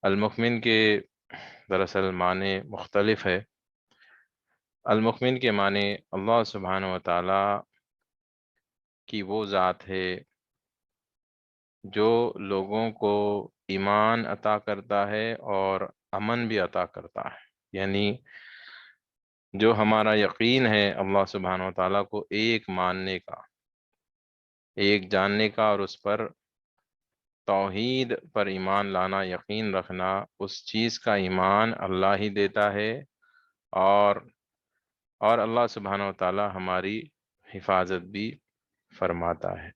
المؤمن کے دراصل معنی مختلف ہے۔ المؤمن کے معنی اللہ سبحانہ و تعالی کی وہ ذات ہے جو لوگوں کو ایمان عطا کرتا ہے اور امن بھی عطا کرتا ہے، یعنی جو ہمارا یقین ہے اللہ سبحانہ و تعالیٰ کو ایک ماننے کا، ایک جاننے کا، اور اس پر توحید پر ایمان لانا، یقین رکھنا، اس چیز کا ایمان اللہ ہی دیتا ہے، اور اللہ سبحانہ و تعالیٰ ہماری حفاظت بھی فرماتا ہے۔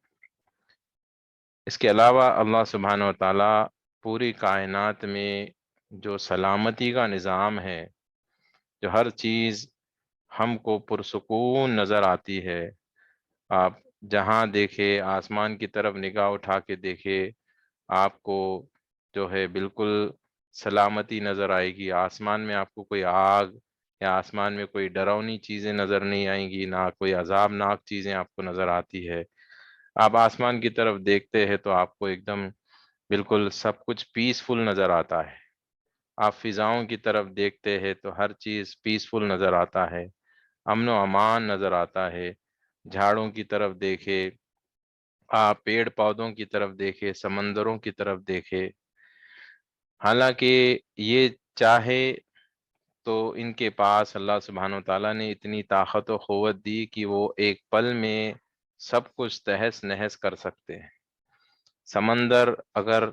اس کے علاوہ اللہ سبحانہ و تعالیٰ پوری کائنات میں جو سلامتی کا نظام ہے، جو ہر چیز ہم کو پرسکون نظر آتی ہے، آپ جہاں دیکھے، آسمان کی طرف نگاہ اٹھا کے دیکھے، آپ کو جو ہے بالکل سلامتی نظر آئے گی۔ آسمان میں آپ کو کوئی آگ یا آسمان میں کوئی ڈراؤنی چیزیں نظر نہیں آئیں گی، نہ کوئی عذابناک چیزیں آپ کو نظر آتی ہے۔ آپ آسمان کی طرف دیکھتے ہیں تو آپ کو ایک دم بالکل سب کچھ پیسفل نظر آتا ہے۔ آپ فضاؤں کی طرف دیکھتے ہیں تو ہر چیز پیسفل نظر آتا ہے، امن و امان نظر آتا ہے۔ جھاڑوں کی طرف دیکھے آپ، پیڑ پودوں کی طرف دیکھے، سمندروں کی طرف دیکھے، حالانکہ یہ چاہے تو ان کے پاس اللہ سبحانہ و تعالیٰ نے اتنی طاقت و قوت دی کہ وہ ایک پل میں سب کچھ تہس نہس کر سکتے ہیں۔ سمندر اگر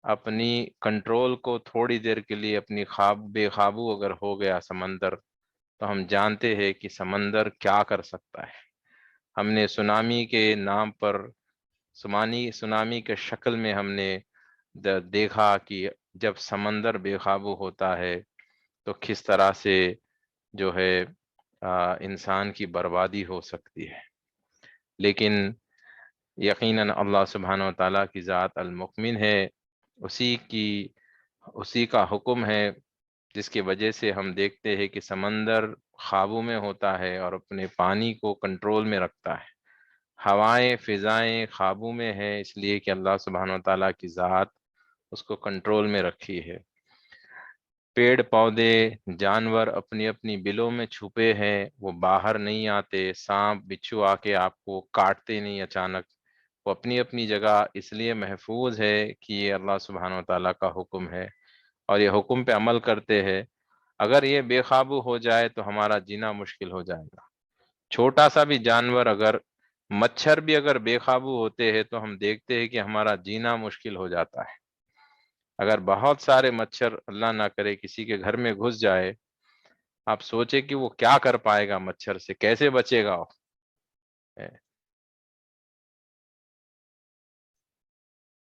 اپنی کنٹرول کو تھوڑی دیر کے لیے اپنی بے قابو اگر ہو گیا سمندر، تو ہم جانتے ہیں کہ سمندر کیا کر سکتا ہے۔ ہم نے سونامی کے نام پر، سونامی کے شکل میں ہم نے دیکھا کہ جب سمندر بے قابو ہوتا ہے تو کس طرح سے جو ہے انسان کی بربادی ہو سکتی ہے۔ لیکن یقیناً اللہ سبحانہ و تعالیٰ کی ذات المؤمن ہے، اسی کا حکم ہے جس کی وجہ سے ہم دیکھتے ہیں کہ سمندر قابو میں ہوتا ہے اور اپنے پانی کو کنٹرول میں رکھتا ہے۔ ہوائیں، فضائیں قابو میں ہے، اس لیے کہ اللہ سبحانہ و تعالیٰ کی ذات اس کو کنٹرول میں رکھی ہے۔ پیڑ پودے، جانور اپنی اپنی بلوں میں چھپے ہیں، وہ باہر نہیں آتے، سانپ بچھو آ کے آپ کو کاٹتے نہیں اچانک، وہ اپنی اپنی جگہ اس لیے محفوظ ہے کہ یہ اللہ سبحانہ و تعالیٰ کا حکم ہے، اور یہ حکم پہ عمل کرتے ہیں۔ اگر یہ بے قابو ہو جائے تو ہمارا جینا مشکل ہو جائے گا۔ چھوٹا سا بھی جانور، اگر مچھر بھی اگر بے قابو ہوتے ہیں تو ہم دیکھتے ہیں کہ ہمارا جینا مشکل ہو جاتا ہے۔ اگر بہت سارے مچھر اللہ نہ کرے کسی کے گھر میں گھس جائے، آپ سوچے کہ وہ کیا کر پائے گا، مچھر سے کیسے بچے گا وہ؟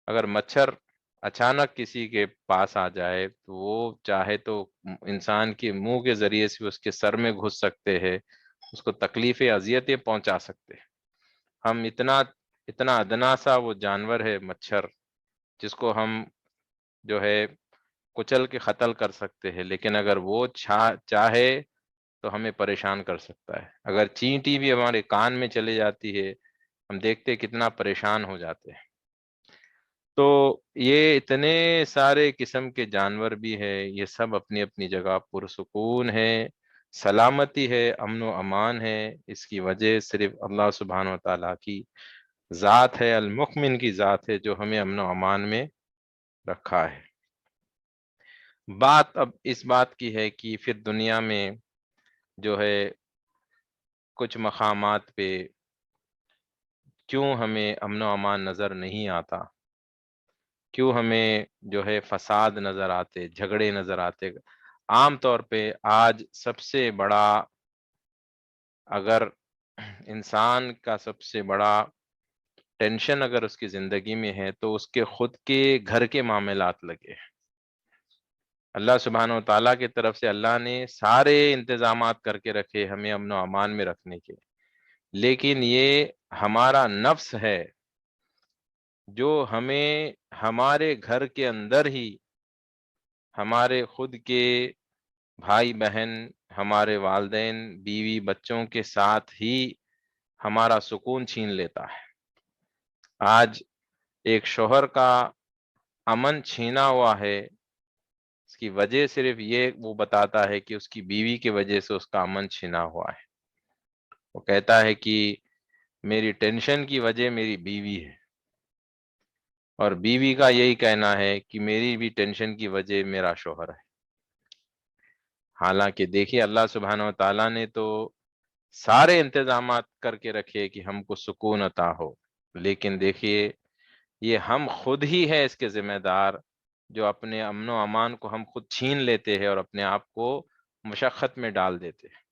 اگر مچھر اچانک کسی کے پاس آ جائے تو وہ چاہے تو انسان کے منہ کے ذریعے سے اس کے سر میں گھس سکتے ہیں، اس کو تکلیفیں، اذیتیں پہنچا سکتے ہیں۔ ہم اتنا ادنا سا وہ جانور ہے مچھر، جس کو ہم جو ہے کچل کے قتل کر سکتے ہیں، لیکن اگر وہ چاہے تو ہمیں پریشان کر سکتا ہے۔ اگر چینٹی بھی ہمارے کان میں چلے جاتی ہے، ہم دیکھتے کتنا پریشان ہو جاتے ہیں۔ تو یہ اتنے سارے قسم کے جانور بھی ہے، یہ سب اپنی اپنی جگہ پرسکون ہے، سلامتی ہے، امن و امان ہے۔ اس کی وجہ صرف اللہ سبحانہ و تعالیٰ کی ذات ہے، المؤمن کی ذات ہے، جو ہمیں امن و امان میں رکھا ہے۔ بات اب اس بات کی ہے کہ پھر دنیا میں جو ہے کچھ مقامات پہ کیوں ہمیں امن و امان نظر نہیں آتا، کیوں ہمیں جو ہے فساد نظر آتے، جھگڑے نظر آتے۔ عام طور پہ آج سب سے بڑا، اگر انسان کا سب سے بڑا ٹینشن اگر اس کی زندگی میں ہے تو اس کے خود کے گھر کے معاملات لگے ہیں۔ اللہ سبحانہ و تعالیٰ کی طرف سے اللہ نے سارے انتظامات کر کے رکھے ہمیں امن و امان میں رکھنے کے، لیکن یہ ہمارا نفس ہے جو ہمیں ہمارے گھر کے اندر ہی، ہمارے خود کے بھائی بہن، ہمارے والدین، بیوی بچوں کے ساتھ ہی ہمارا سکون چھین لیتا ہے۔ آج ایک شوہر کا امن چھینا ہوا ہے، اس کی وجہ صرف یہ وہ بتاتا ہے کہ اس کی بیوی کی وجہ سے اس کا امن چھینا ہوا ہے۔ وہ کہتا ہے کہ میری ٹینشن کی وجہ میری بیوی ہے، اور بیوی کا یہی کہنا ہے کہ میری بھی ٹینشن کی وجہ میرا شوہر ہے۔ حالانکہ دیکھیے اللہ سبحانہ و تعالیٰ نے تو سارے انتظامات کر کے رکھے کہ ہم کو سکون عطا ہو، لیکن دیکھیے یہ ہم خود ہی ہے اس کے ذمہ دار، جو اپنے امن و امان کو ہم خود چھین لیتے ہیں اور اپنے آپ کو مشقت میں ڈال دیتے ہیں۔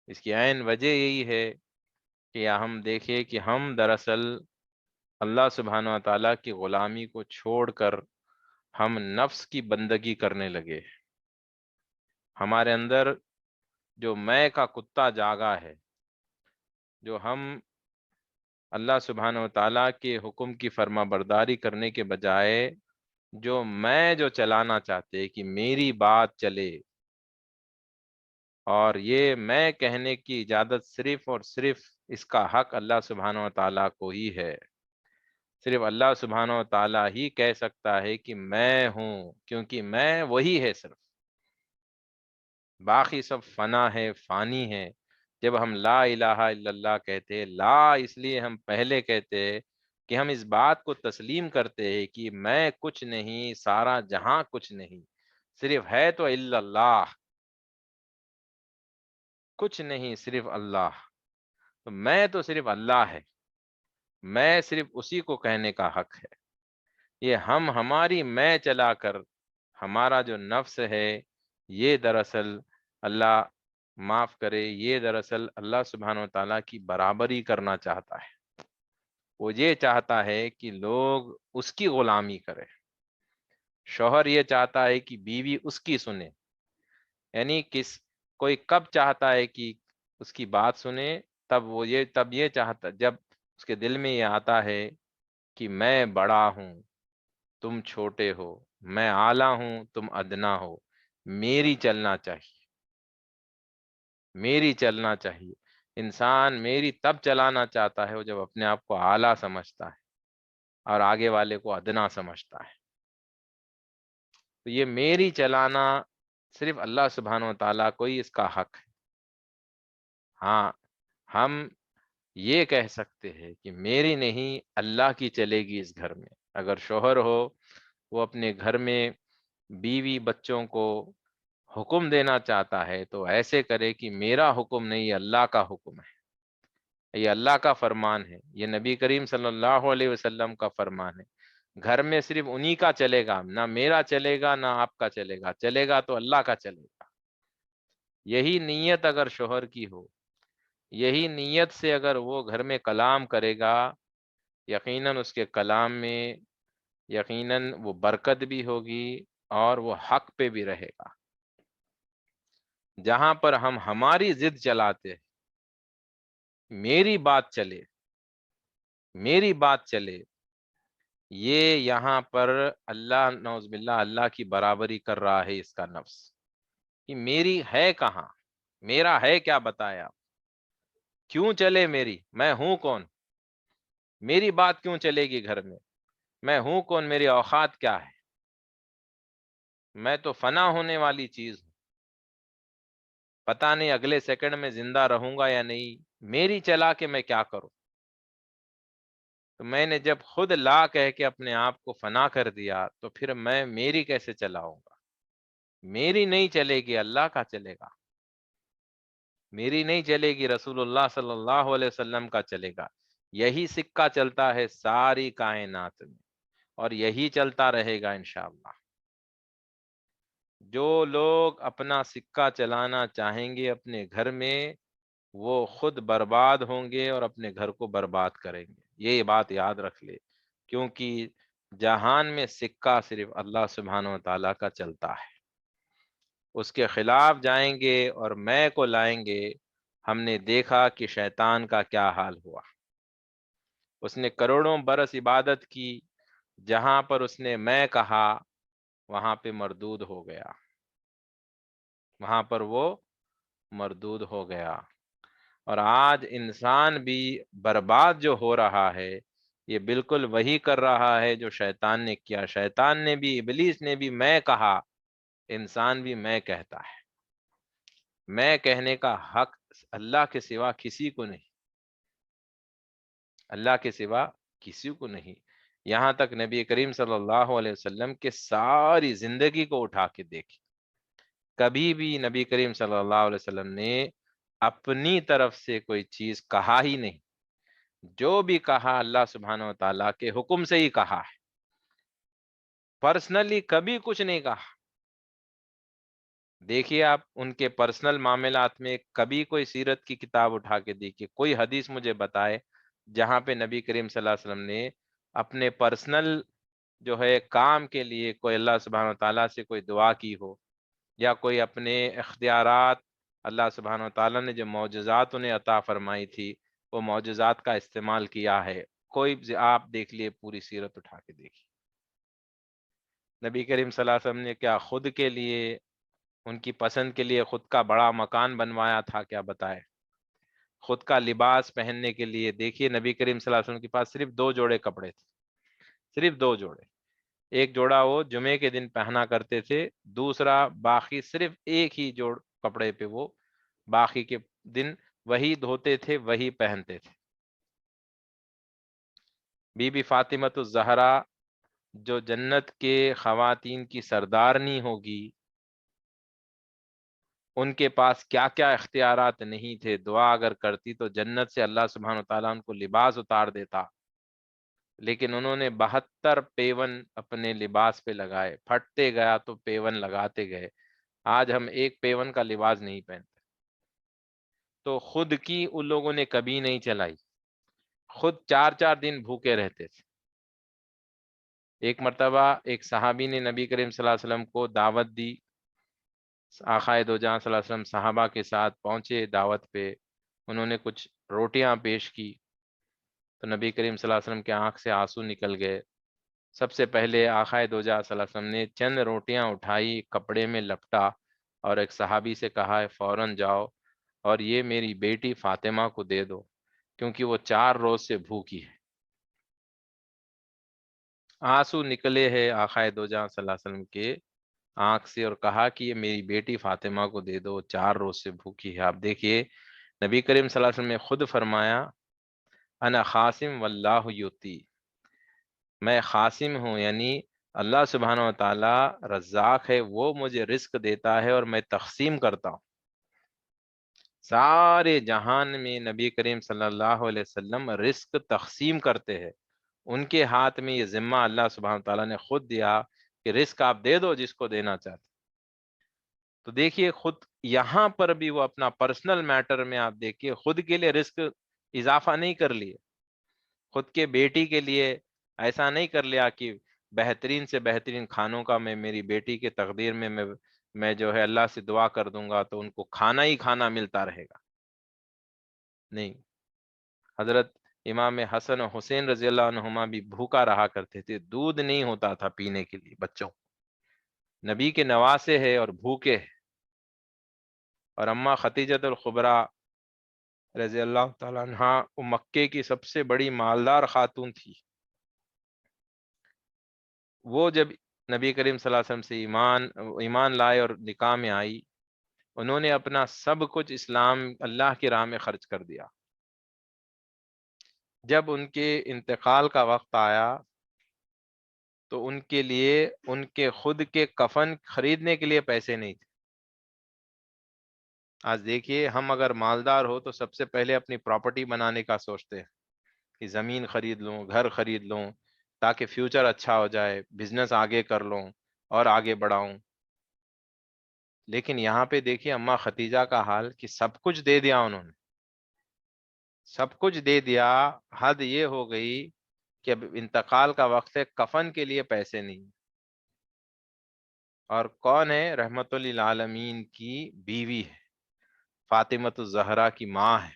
اس کی عین وجہ یہی ہے کہ ہم دیکھیں کہ ہم دراصل اللہ سبحانہ و تعالیٰ کی غلامی کو چھوڑ کر ہم نفس کی بندگی کرنے لگے۔ ہمارے اندر جو میں کا کتا جاگا ہے، جو ہم اللہ سبحانہ و تعالیٰ کے حکم کی فرما برداری کرنے کے بجائے جو میں جو چلانا چاہتے کہ میری بات چلے، اور یہ میں کہنے کی اجازت صرف اور صرف اس کا حق اللہ سبحانہ و تعالیٰ کو ہی ہے۔ صرف اللہ سبحانہ و تعالیٰ ہی کہہ سکتا ہے کہ میں ہوں، کیونکہ میں وہی ہے صرف، باقی سب فنا ہے، فانی ہے۔ جب ہم لا الہ الا اللہ کہتے، لا اس لیے ہم پہلے کہتے کہ ہم اس بات کو تسلیم کرتے ہیں کہ میں کچھ نہیں، سارا جہاں کچھ نہیں، صرف ہے تو الا اللہ، کچھ نہیں صرف اللہ۔ تو میں تو صرف اللہ ہے، میں صرف اسی کو کہنے کا حق ہے۔ یہ ہماری میں چلا کر ہمارا جو نفس ہے، یہ دراصل اللہ معاف کرے، یہ دراصل اللہ سبحانہ و تعالیٰ کی برابری کرنا چاہتا ہے۔ وہ یہ چاہتا ہے کہ لوگ اس کی غلامی کرے۔ شوہر یہ چاہتا ہے کہ بیوی اس کی سنے، یعنی کوئی کب چاہتا ہے کہ اس کی بات سنے؟ تب یہ چاہتا جب اس کے دل میں یہ آتا ہے کہ میں بڑا ہوں، تم چھوٹے ہو، میں اعلیٰ ہوں، تم ادنا ہو، میری چلنا چاہیے، میری چلنا چاہیے۔ انسان میری تب چلانا چاہتا ہے وہ جب اپنے آپ کو اعلیٰ سمجھتا ہے اور آگے والے کو ادنا سمجھتا ہے۔ تو یہ میری چلانا صرف اللہ سبحانہ و تعالیٰ کو ہی اس کا حق ہے۔ ہاں، ہم یہ کہہ سکتے ہیں کہ میری نہیں، اللہ کی چلے گی اس گھر میں۔ اگر شوہر ہو وہ اپنے گھر میں بیوی بچوں کو حکم دینا چاہتا ہے تو ایسے کرے کہ میرا حکم نہیں، یہ اللہ کا حکم ہے، یہ اللہ کا فرمان ہے، یہ نبی کریم صلی اللہ علیہ وسلم کا فرمان ہے۔ گھر میں صرف انہی کا چلے گا، نہ میرا چلے گا، نہ آپ کا چلے گا، چلے گا تو اللہ کا چلے گا۔ یہی نیت اگر شوہر کی ہو، یہی نیت سے اگر وہ گھر میں کلام کرے گا، یقیناً اس کے کلام میں یقیناً وہ برکت بھی ہوگی اور وہ حق پہ بھی رہے گا۔ جہاں پر ہم ہماری ضد چلاتے ہیں، میری بات چلے، میری بات چلے، یہ یہاں پر اللہ نعوذ باللہ اللہ کی برابری کر رہا ہے اس کا نفس، کہ میری ہے کہاں، میرا ہے کیا بتایا، کیوں چلے میری، میں ہوں کون، میری بات کیوں چلے گی گھر میں ہوں کون، میری اوقات کیا ہے، میں تو فنا ہونے والی چیز ہوں، پتہ نہیں اگلے سیکنڈ میں زندہ رہوں گا یا نہیں، میری چلا کے میں کیا کروں۔ تو میں نے جب خود لا کہہ کے اپنے آپ کو فنا کر دیا تو پھر میں میری کیسے چلاؤں گا؟ میری نہیں چلے گی، اللہ کا چلے گا۔ میری نہیں چلے گی، رسول اللہ صلی اللہ علیہ وسلم کا چلے گا۔ یہی سکہ چلتا ہے ساری کائنات میں، اور یہی چلتا رہے گا انشاءاللہ۔ جو لوگ اپنا سکہ چلانا چاہیں گے اپنے گھر میں، وہ خود برباد ہوں گے اور اپنے گھر کو برباد کریں گے، یہ بات یاد رکھ لے، کیونکہ جہان میں سکہ صرف اللہ سبحانہ و تعالیٰ کا چلتا ہے۔ اس کے خلاف جائیں گے اور میں کو لائیں گے، ہم نے دیکھا کہ شیطان کا کیا حال ہوا۔ اس نے کروڑوں برس عبادت کی، جہاں پر اس نے میں کہا وہاں پہ مردود ہو گیا، وہاں پر وہ مردود ہو گیا۔ اور آج انسان بھی برباد جو ہو رہا ہے، یہ بالکل وہی کر رہا ہے جو شیطان نے کیا. شیطان نے بھی، ابلیس نے بھی میں کہا، انسان بھی میں کہتا ہے. میں کہنے کا حق اللہ کے سوا کسی کو نہیں، اللہ کے سوا کسی کو نہیں. یہاں تک نبی کریم صلی اللہ علیہ وسلم کے ساری زندگی کو اٹھا کے دیکھی، کبھی بھی نبی کریم صلی اللہ علیہ وسلم نے اپنی طرف سے کوئی چیز کہا ہی نہیں. جو بھی کہا اللہ سبحانہ و تعالیٰ کے حکم سے ہی کہا ہے، پرسنلی کبھی کچھ نہیں کہا. دیکھیے آپ ان کے پرسنل معاملات میں کبھی کوئی سیرت کی کتاب اٹھا کے دیکھیے، کوئی حدیث مجھے بتائے جہاں پہ نبی کریم صلی اللہ علیہ وسلم نے اپنے پرسنل جو ہے کام کے لیے کوئی اللہ سبحانہ وتعالیٰ سے کوئی دعا کی ہو، یا کوئی اپنے اختیارات اللہ سبحانہ وتعالیٰ نے جو معجزات انہیں عطا فرمائی تھی وہ معجزات کا استعمال کیا ہے. کوئی آپ دیکھ لیے، پوری سیرت اٹھا کے دیکھیے. نبی کریم صلی اللہ علیہ وسلم نے کیا خود کے لیے، ان کی پسند کے لیے خود کا بڑا مکان بنوایا تھا؟ کیا بتائے. خود کا لباس پہننے کے لیے دیکھیے نبی کریم صلی اللہ علیہ وسلم کے پاس صرف 2 جوڑے کپڑے تھے، صرف 2 جوڑے. ایک جوڑا وہ جمعے کے دن پہنا کرتے تھے، دوسرا باقی صرف ایک ہی جوڑ کپڑے پہ وہ باقی کے دن وہی دھوتے تھے، وہی پہنتے تھے. بی بی فاطمۃ الزہرا جو جنت کے خواتین کی سردارنی ہوگی، ان کے پاس کیا کیا اختیارات نہیں تھے. دعا اگر کرتی تو جنت سے اللہ سبحانہ وتعالیٰ ان کو لباس اتار دیتا، لیکن انہوں نے 72 پیون اپنے لباس پہ لگائے. پھٹتے گیا تو پیون لگاتے گئے. آج ہم ایک پیون کا لباس نہیں پہنتے. تو خود کی ان لوگوں نے کبھی نہیں چلائی، خود 4 دن بھوکے رہتے تھے. ایک مرتبہ ایک صحابی نے نبی کریم صلی اللہ علیہ وسلم کو دعوت دی. آقائے دو جہاں صلی اللہ علیہ وسلم صحابہ کے ساتھ پہنچے دعوت پہ، انہوں نے کچھ روٹیاں پیش کی تو نبی کریم صلی اللہ علیہ وسلم کے آنکھ سے آنسو نکل گئے. سب سے پہلے آقائے دو جہاں صلی اللہ علیہ وسلم نے چند روٹیاں اٹھائی، کپڑے میں لپٹا اور ایک صحابی سے کہا ہے فوراً جاؤ اور یہ میری بیٹی فاطمہ کو دے دو کیونکہ وہ 4 روز سے بھوکی ہے. آنسو نکلے ہیں آقائے دو جہاں صلی اللہ علیہ وسلم کے آنکھ سے اور کہا کہ یہ میری بیٹی فاطمہ کو دے دو، 4 روز سے بھوکی ہے. آپ دیکھیے نبی کریم صلی اللہ علیہ وسلم نے خود فرمایا انا خاسم واللہ یؤتی، میں خاسم ہوں، یعنی اللہ سبحانہ و تعالی رزاق ہے، وہ مجھے رزق دیتا ہے اور میں تقسیم کرتا ہوں. سارے جہان میں نبی کریم صلی اللہ علیہ وسلم رزق تقسیم کرتے ہیں. ان کے ہاتھ میں یہ ذمہ اللہ سبحانہ تعالیٰ نے خود دیا کہ رزق آپ دے دو جس کو دینا چاہتے. تو دیکھیے خود یہاں پر بھی وہ اپنا پرسنل میٹر میں آپ دیکھیے خود کے لیے رزق اضافہ نہیں کر لیے، خود کے بیٹی کے لیے ایسا نہیں کر لیا کہ بہترین سے بہترین کھانوں کا میں میری بیٹی کے تقدیر میں جو ہے اللہ سے دعا کر دوں گا تو ان کو کھانا ہی کھانا ملتا رہے گا. نہیں، حضرت امام حسن و حسین رضی اللہ عنہما بھی بھوکا رہا کرتے تھے، دودھ نہیں ہوتا تھا پینے کے لیے بچوں. نبی کے نواسے ہے اور بھوکے ہے. اور اماں ختیجۃ الخبریٰ رضی اللہ تعالیٰ عنہا وہ مکے کی سب سے بڑی مالدار خاتون تھی. وہ جب نبی کریم صلی اللہ علیہ وسلم سے ایمان لائے اور نکاح میں آئی، انہوں نے اپنا سب کچھ اسلام اللہ کی راہ میں خرچ کر دیا. جب ان کے انتقال کا وقت آیا تو ان کے لیے ان کے خود کے کفن خریدنے کے لیے پیسے نہیں تھے. آج دیکھیے ہم اگر مالدار ہو تو سب سے پہلے اپنی پراپرٹی بنانے کا سوچتے ہیں کہ زمین خرید لوں، گھر خرید لوں تاکہ فیوچر اچھا ہو جائے، بزنس آگے کر لوں اور آگے بڑھاؤں. لیکن یہاں پہ دیکھیے اماں ختیجہ کا حال کہ سب کچھ دے دیا انہوں نے، سب کچھ دے دیا. حد یہ ہو گئی کہ اب انتقال کا وقت ہے، کفن کے لیے پیسے نہیں. اور کون ہے؟ رحمت للعالمین کی بیوی ہے، فاطمۃ الزہرا کی ماں ہے.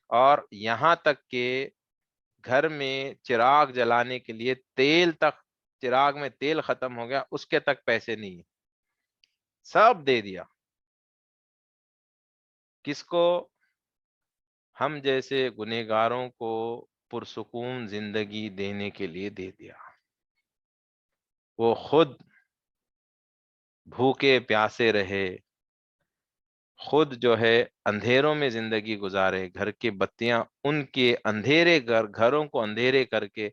اور یہاں تک کہ گھر میں چراغ جلانے کے لیے تیل تک، چراغ میں تیل ختم ہو گیا اس کے تک پیسے نہیں، سب دے دیا. کس کو؟ ہم جیسے گنہگاروں کو پرسکون زندگی دینے کے لیے دے دیا۔ وہ خود بھوکے پیاسے رہے، خود جو ہے اندھیروں میں زندگی گزارے، گھر کی بتیاں ان کے اندھیرے گھروں کو اندھیرے کر کے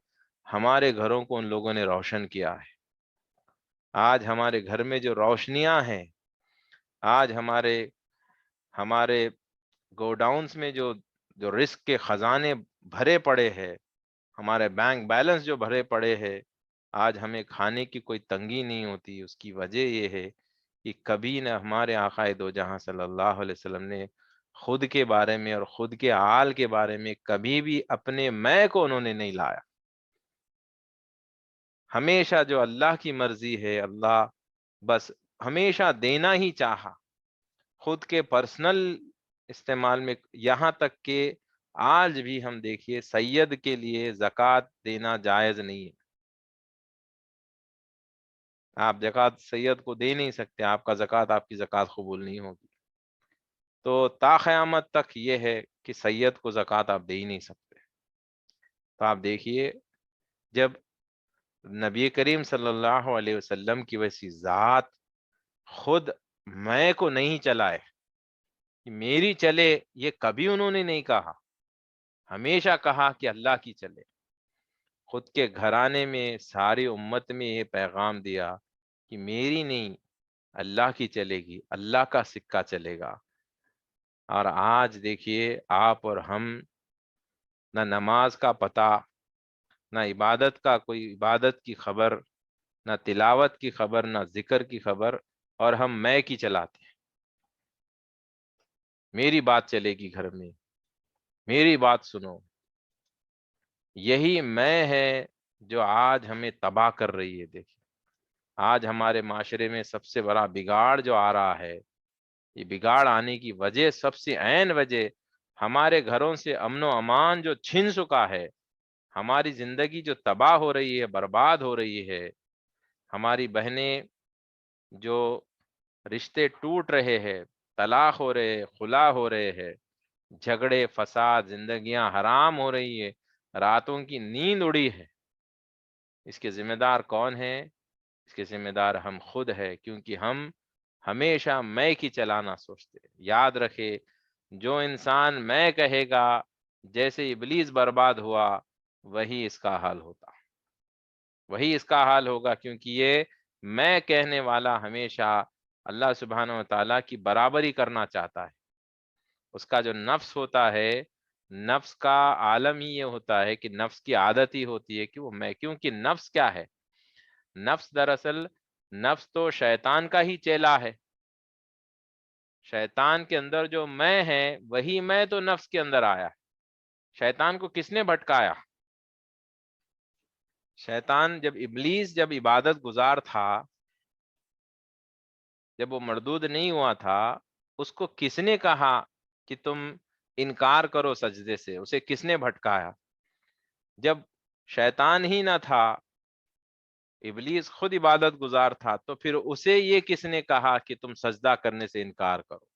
ہمارے گھروں کو ان لوگوں نے روشن کیا ہے۔ آج ہمارے گھر میں جو روشنیاں ہیں، آج ہمارے گوڈاؤنز میں جو رزق کے خزانے بھرے پڑے ہیں، ہمارے بینک بیلنس جو بھرے پڑے ہیں، آج ہمیں کھانے کی کوئی تنگی نہیں ہوتی۔ اس کی وجہ یہ ہے کہ کبھی نہ ہمارے آقا دو جہاں صلی اللہ علیہ وسلم نے خود کے بارے میں اور خود کے آل کے بارے میں کبھی بھی اپنے میں کو انہوں نے نہیں لایا۔ ہمیشہ جو اللہ کی مرضی ہے، اللہ بس ہمیشہ دینا ہی چاہا، خود کے پرسنل استعمال میں، یہاں تک کہ آج بھی ہم دیکھیے سید کے لیے زکوٰۃ دینا جائز نہیں ہے۔ آپ زکوٰۃ سید کو دے نہیں سکتے، آپ کا زکوٰۃ آپ کی زکوٰۃ قبول نہیں ہوگی۔ تو تا قیامت تک یہ ہے کہ سید کو زکوٰۃ آپ دے ہی نہیں سکتے۔ تو آپ دیکھیے جب نبی کریم صلی اللہ علیہ وسلم کی ویسی ذات خود میں کو نہیں چلائے کہ میری چلے، یہ کبھی انہوں نے نہیں کہا، ہمیشہ کہا کہ اللہ کی چلے۔ خود کے گھرانے میں ساری امت میں یہ پیغام دیا کہ میری نہیں، اللہ کی چلے گی، اللہ کا سکہ چلے گا۔ اور آج دیکھیے آپ اور ہم نہ نماز کا پتہ، نہ عبادت کا کوئی عبادت کی خبر، نہ تلاوت کی خبر، نہ ذکر کی خبر، اور ہم میں کی چلاتے ہیں۔ میری بات چلے گی گھر میں، میری بات سنو۔ یہی میں ہے جو آج ہمیں تباہ کر رہی ہے۔ دیکھیں آج ہمارے معاشرے میں سب سے بڑا بگاڑ جو آ رہا ہے، یہ بگاڑ آنے کی وجہ، سب سے عین وجہ، ہمارے گھروں سے امن و امان جو چھن چکا ہے، ہماری زندگی جو تباہ ہو رہی ہے، برباد ہو رہی ہے، ہماری بہنیں جو رشتے ٹوٹ رہے ہیں، طلاق ہو رہے ہیں، خلا ہو رہے ہیں، جھگڑے فساد، زندگیاں حرام ہو رہی ہے، راتوں کی نیند اڑی ہے۔ اس کے ذمہ دار کون ہیں؟ اس کے ذمہ دار ہم خود ہے، کیونکہ ہم ہمیشہ میں کی چلانا سوچتے ہیں۔ یاد رکھے، جو انسان میں کہے گا، جیسے ابلیس برباد ہوا، وہی اس کا حال ہوتا، وہی اس کا حال ہوگا، کیونکہ یہ میں کہنے والا ہمیشہ اللہ سبحانہ و تعالیٰ کی برابری کرنا چاہتا ہے۔ اس کا جو نفس ہوتا ہے، نفس کا عالم ہی یہ ہوتا ہے کہ نفس کی عادت ہی ہوتی ہے کہ وہ میں، کیونکہ نفس کیا ہے؟ نفس دراصل، نفس تو شیطان کا ہی چیلا ہے۔ شیطان کے اندر جو میں ہے، وہی میں تو نفس کے اندر آیا۔ شیطان کو کس نے بھٹکایا؟ شیطان جب عبادت گزار تھا، جب وہ مردود نہیں ہوا تھا، اس کو کس نے کہا کہ تم انکار کرو سجدے سے؟ اسے کس نے بھٹکایا؟ جب شیطان ہی نہ تھا، ابلیس خود عبادت گزار تھا، تو پھر اسے یہ کس نے کہا کہ تم سجدہ کرنے سے انکار کرو؟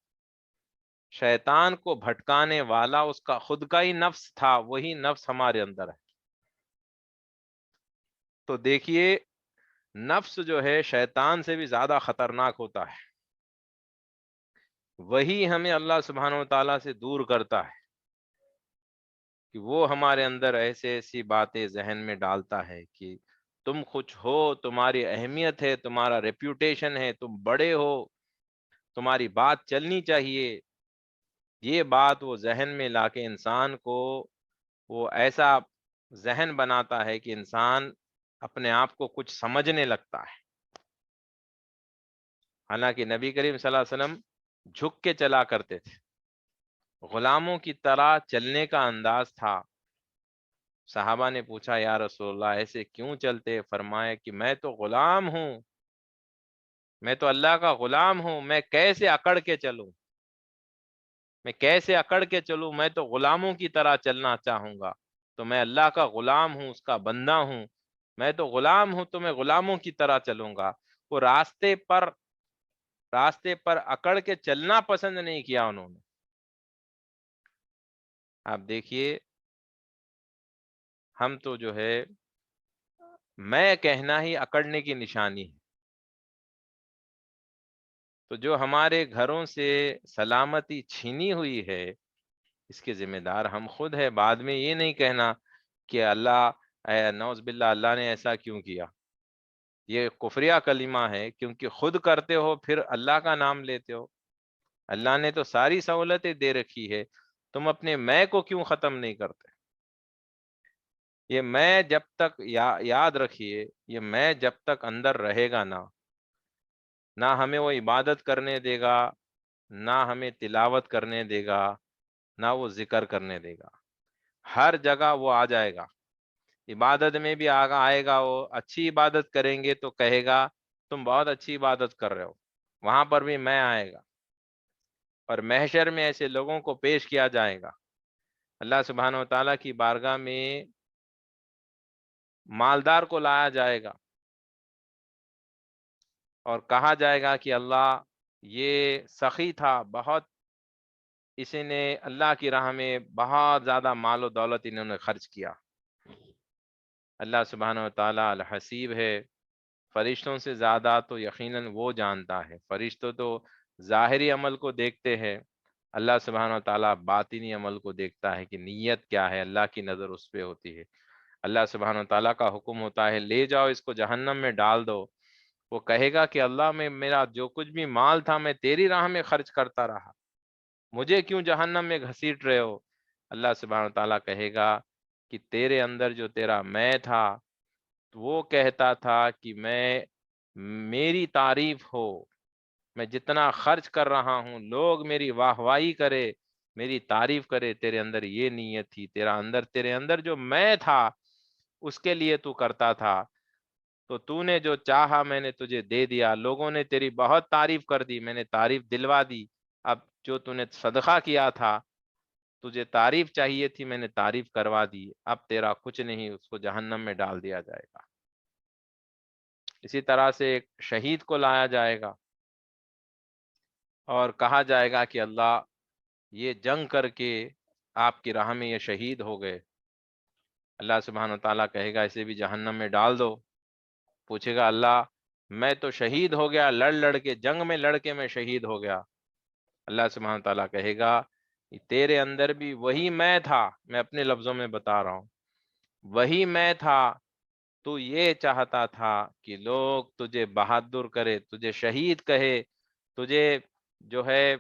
شیطان کو بھٹکانے والا اس کا خود کا ہی نفس تھا، وہی نفس ہمارے اندر ہے۔ تو دیکھیے، نفس جو ہے شیطان سے بھی زیادہ خطرناک ہوتا ہے، وہی ہمیں اللہ سبحانہ و تعالیٰ سے دور کرتا ہے، کہ وہ ہمارے اندر ایسی باتیں ذہن میں ڈالتا ہے کہ تم کچھ ہو، تمہاری اہمیت ہے، تمہارا ریپیوٹیشن ہے، تم بڑے ہو، تمہاری بات چلنی چاہیے۔ یہ بات وہ ذہن میں لا کے انسان کو وہ ایسا ذہن بناتا ہے کہ انسان اپنے آپ کو کچھ سمجھنے لگتا ہے۔ حالانکہ نبی کریم صلی اللہ علیہ وسلم جھک کے چلا کرتے تھے، غلاموں کی طرح چلنے کا انداز تھا۔ صحابہ نے پوچھا یا رسول اللہ ایسے کیوں چلتے؟ فرمایا کہ میں تو غلام ہوں، میں تو اللہ کا غلام ہوں، میں کیسے اکڑ کے چلوں؟ میں کیسے اکڑ کے چلوں؟ میں تو غلاموں کی طرح چلنا چاہوں گا، تو میں اللہ کا غلام ہوں، اس کا بندہ ہوں، میں تو غلام ہوں، تو میں غلاموں کی طرح چلوں گا۔ وہ راستے پر اکڑ کے چلنا پسند نہیں کیا انہوں نے۔ آپ دیکھیے ہم تو جو ہے میں کہنا ہی اکڑنے کی نشانی ہے۔ تو جو ہمارے گھروں سے سلامتی چھینی ہوئی ہے، اس کے ذمہ دار ہم خود ہے۔ بعد میں یہ نہیں کہنا کہ اللہ نعوذ باللہ اللہ نے ایسا کیوں کیا۔ یہ کفریہ کلمہ ہے، کیونکہ خود کرتے ہو پھر اللہ کا نام لیتے ہو۔ اللہ نے تو ساری سہولتیں دے رکھی ہے، تم اپنے میں کو کیوں ختم نہیں کرتے؟ یہ میں جب تک یاد رکھیے، یہ میں جب تک اندر رہے گا نہ ہمیں وہ عبادت کرنے دے گا، نہ ہمیں تلاوت کرنے دے گا، نہ وہ ذکر کرنے دے گا۔ ہر جگہ وہ آ جائے گا، عبادت میں بھی آئے گا۔ وہ اچھی عبادت کریں گے تو کہے گا تم بہت اچھی عبادت کر رہے ہو، وہاں پر بھی میں آئے گا، اور محشر میں ایسے لوگوں کو پیش کیا جائے گا اللہ سبحانہ و تعالیٰ کی بارگاہ میں۔ مالدار کو لایا جائے گا اور کہا جائے گا کہ اللہ یہ سخی تھا بہت، اسی نے اللہ کی راہ میں بہت زیادہ مال و دولت انہوں نے خرچ کیا۔ اللہ سبحانہ و تعالیٰ الحسیب ہے، فرشتوں سے زیادہ تو یقیناً وہ جانتا ہے۔ فرشتوں تو ظاہری عمل کو دیکھتے ہیں، اللہ سبحانہ و تعالیٰ باطنی عمل کو دیکھتا ہے کہ نیت کیا ہے، اللہ کی نظر اس پہ ہوتی ہے۔ اللہ سبحانہ و تعالیٰ کا حکم ہوتا ہے لے جاؤ اس کو جہنم میں ڈال دو، وہ کہے گا کہ اللہ میں میرا جو کچھ بھی مال تھا میں تیری راہ میں خرچ کرتا رہا، مجھے کیوں جہنم میں گھسیٹ رہے ہو؟ اللہ سبحانہ و تعالیٰ کہے گا کہ تیرے اندر جو تیرا میں تھا وہ کہتا تھا کہ میری تعریف ہو، میں جتنا خرچ کر رہا ہوں لوگ میری واہواہی کرے، میری تعریف کرے۔ تیرے اندر یہ نیت تھی، تیرے اندر جو میں تھا اس کے لیے تو کرتا تھا، تو نے جو چاہا میں نے تجھے دے دیا، لوگوں نے تیری بہت تعریف کر دی، میں نے تعریف دلوا دی۔ اب جو نے صدقہ کیا تھا، تجھے تعریف چاہیے تھی، میں نے تعریف کروا دی، اب تیرا کچھ نہیں، اس کو جہنم میں ڈال دیا جائے گا۔ اسی طرح سے ایک شہید کو لایا جائے گا اور کہا جائے گا کہ اللہ یہ جنگ کر کے آپ کی راہ میں یہ شہید ہو گئے۔ اللہ سبحانہ وتعالیٰ کہے گا اسے بھی جہنم میں ڈال دو۔ پوچھے گا اللہ میں تو شہید ہو گیا، لڑ کے جنگ میں لڑ کے میں شہید ہو گیا۔ اللہ سبحانہ وتعالیٰ کہے گا تیرے اندر بھی وہی میں تھا، میں اپنے لفظوں میں بتا رہا ہوں، وہی میں تھا، تو یہ چاہتا تھا کہ لوگ تجھے بہادر کرے، تجھے شہید کہے، تجھے جو ہے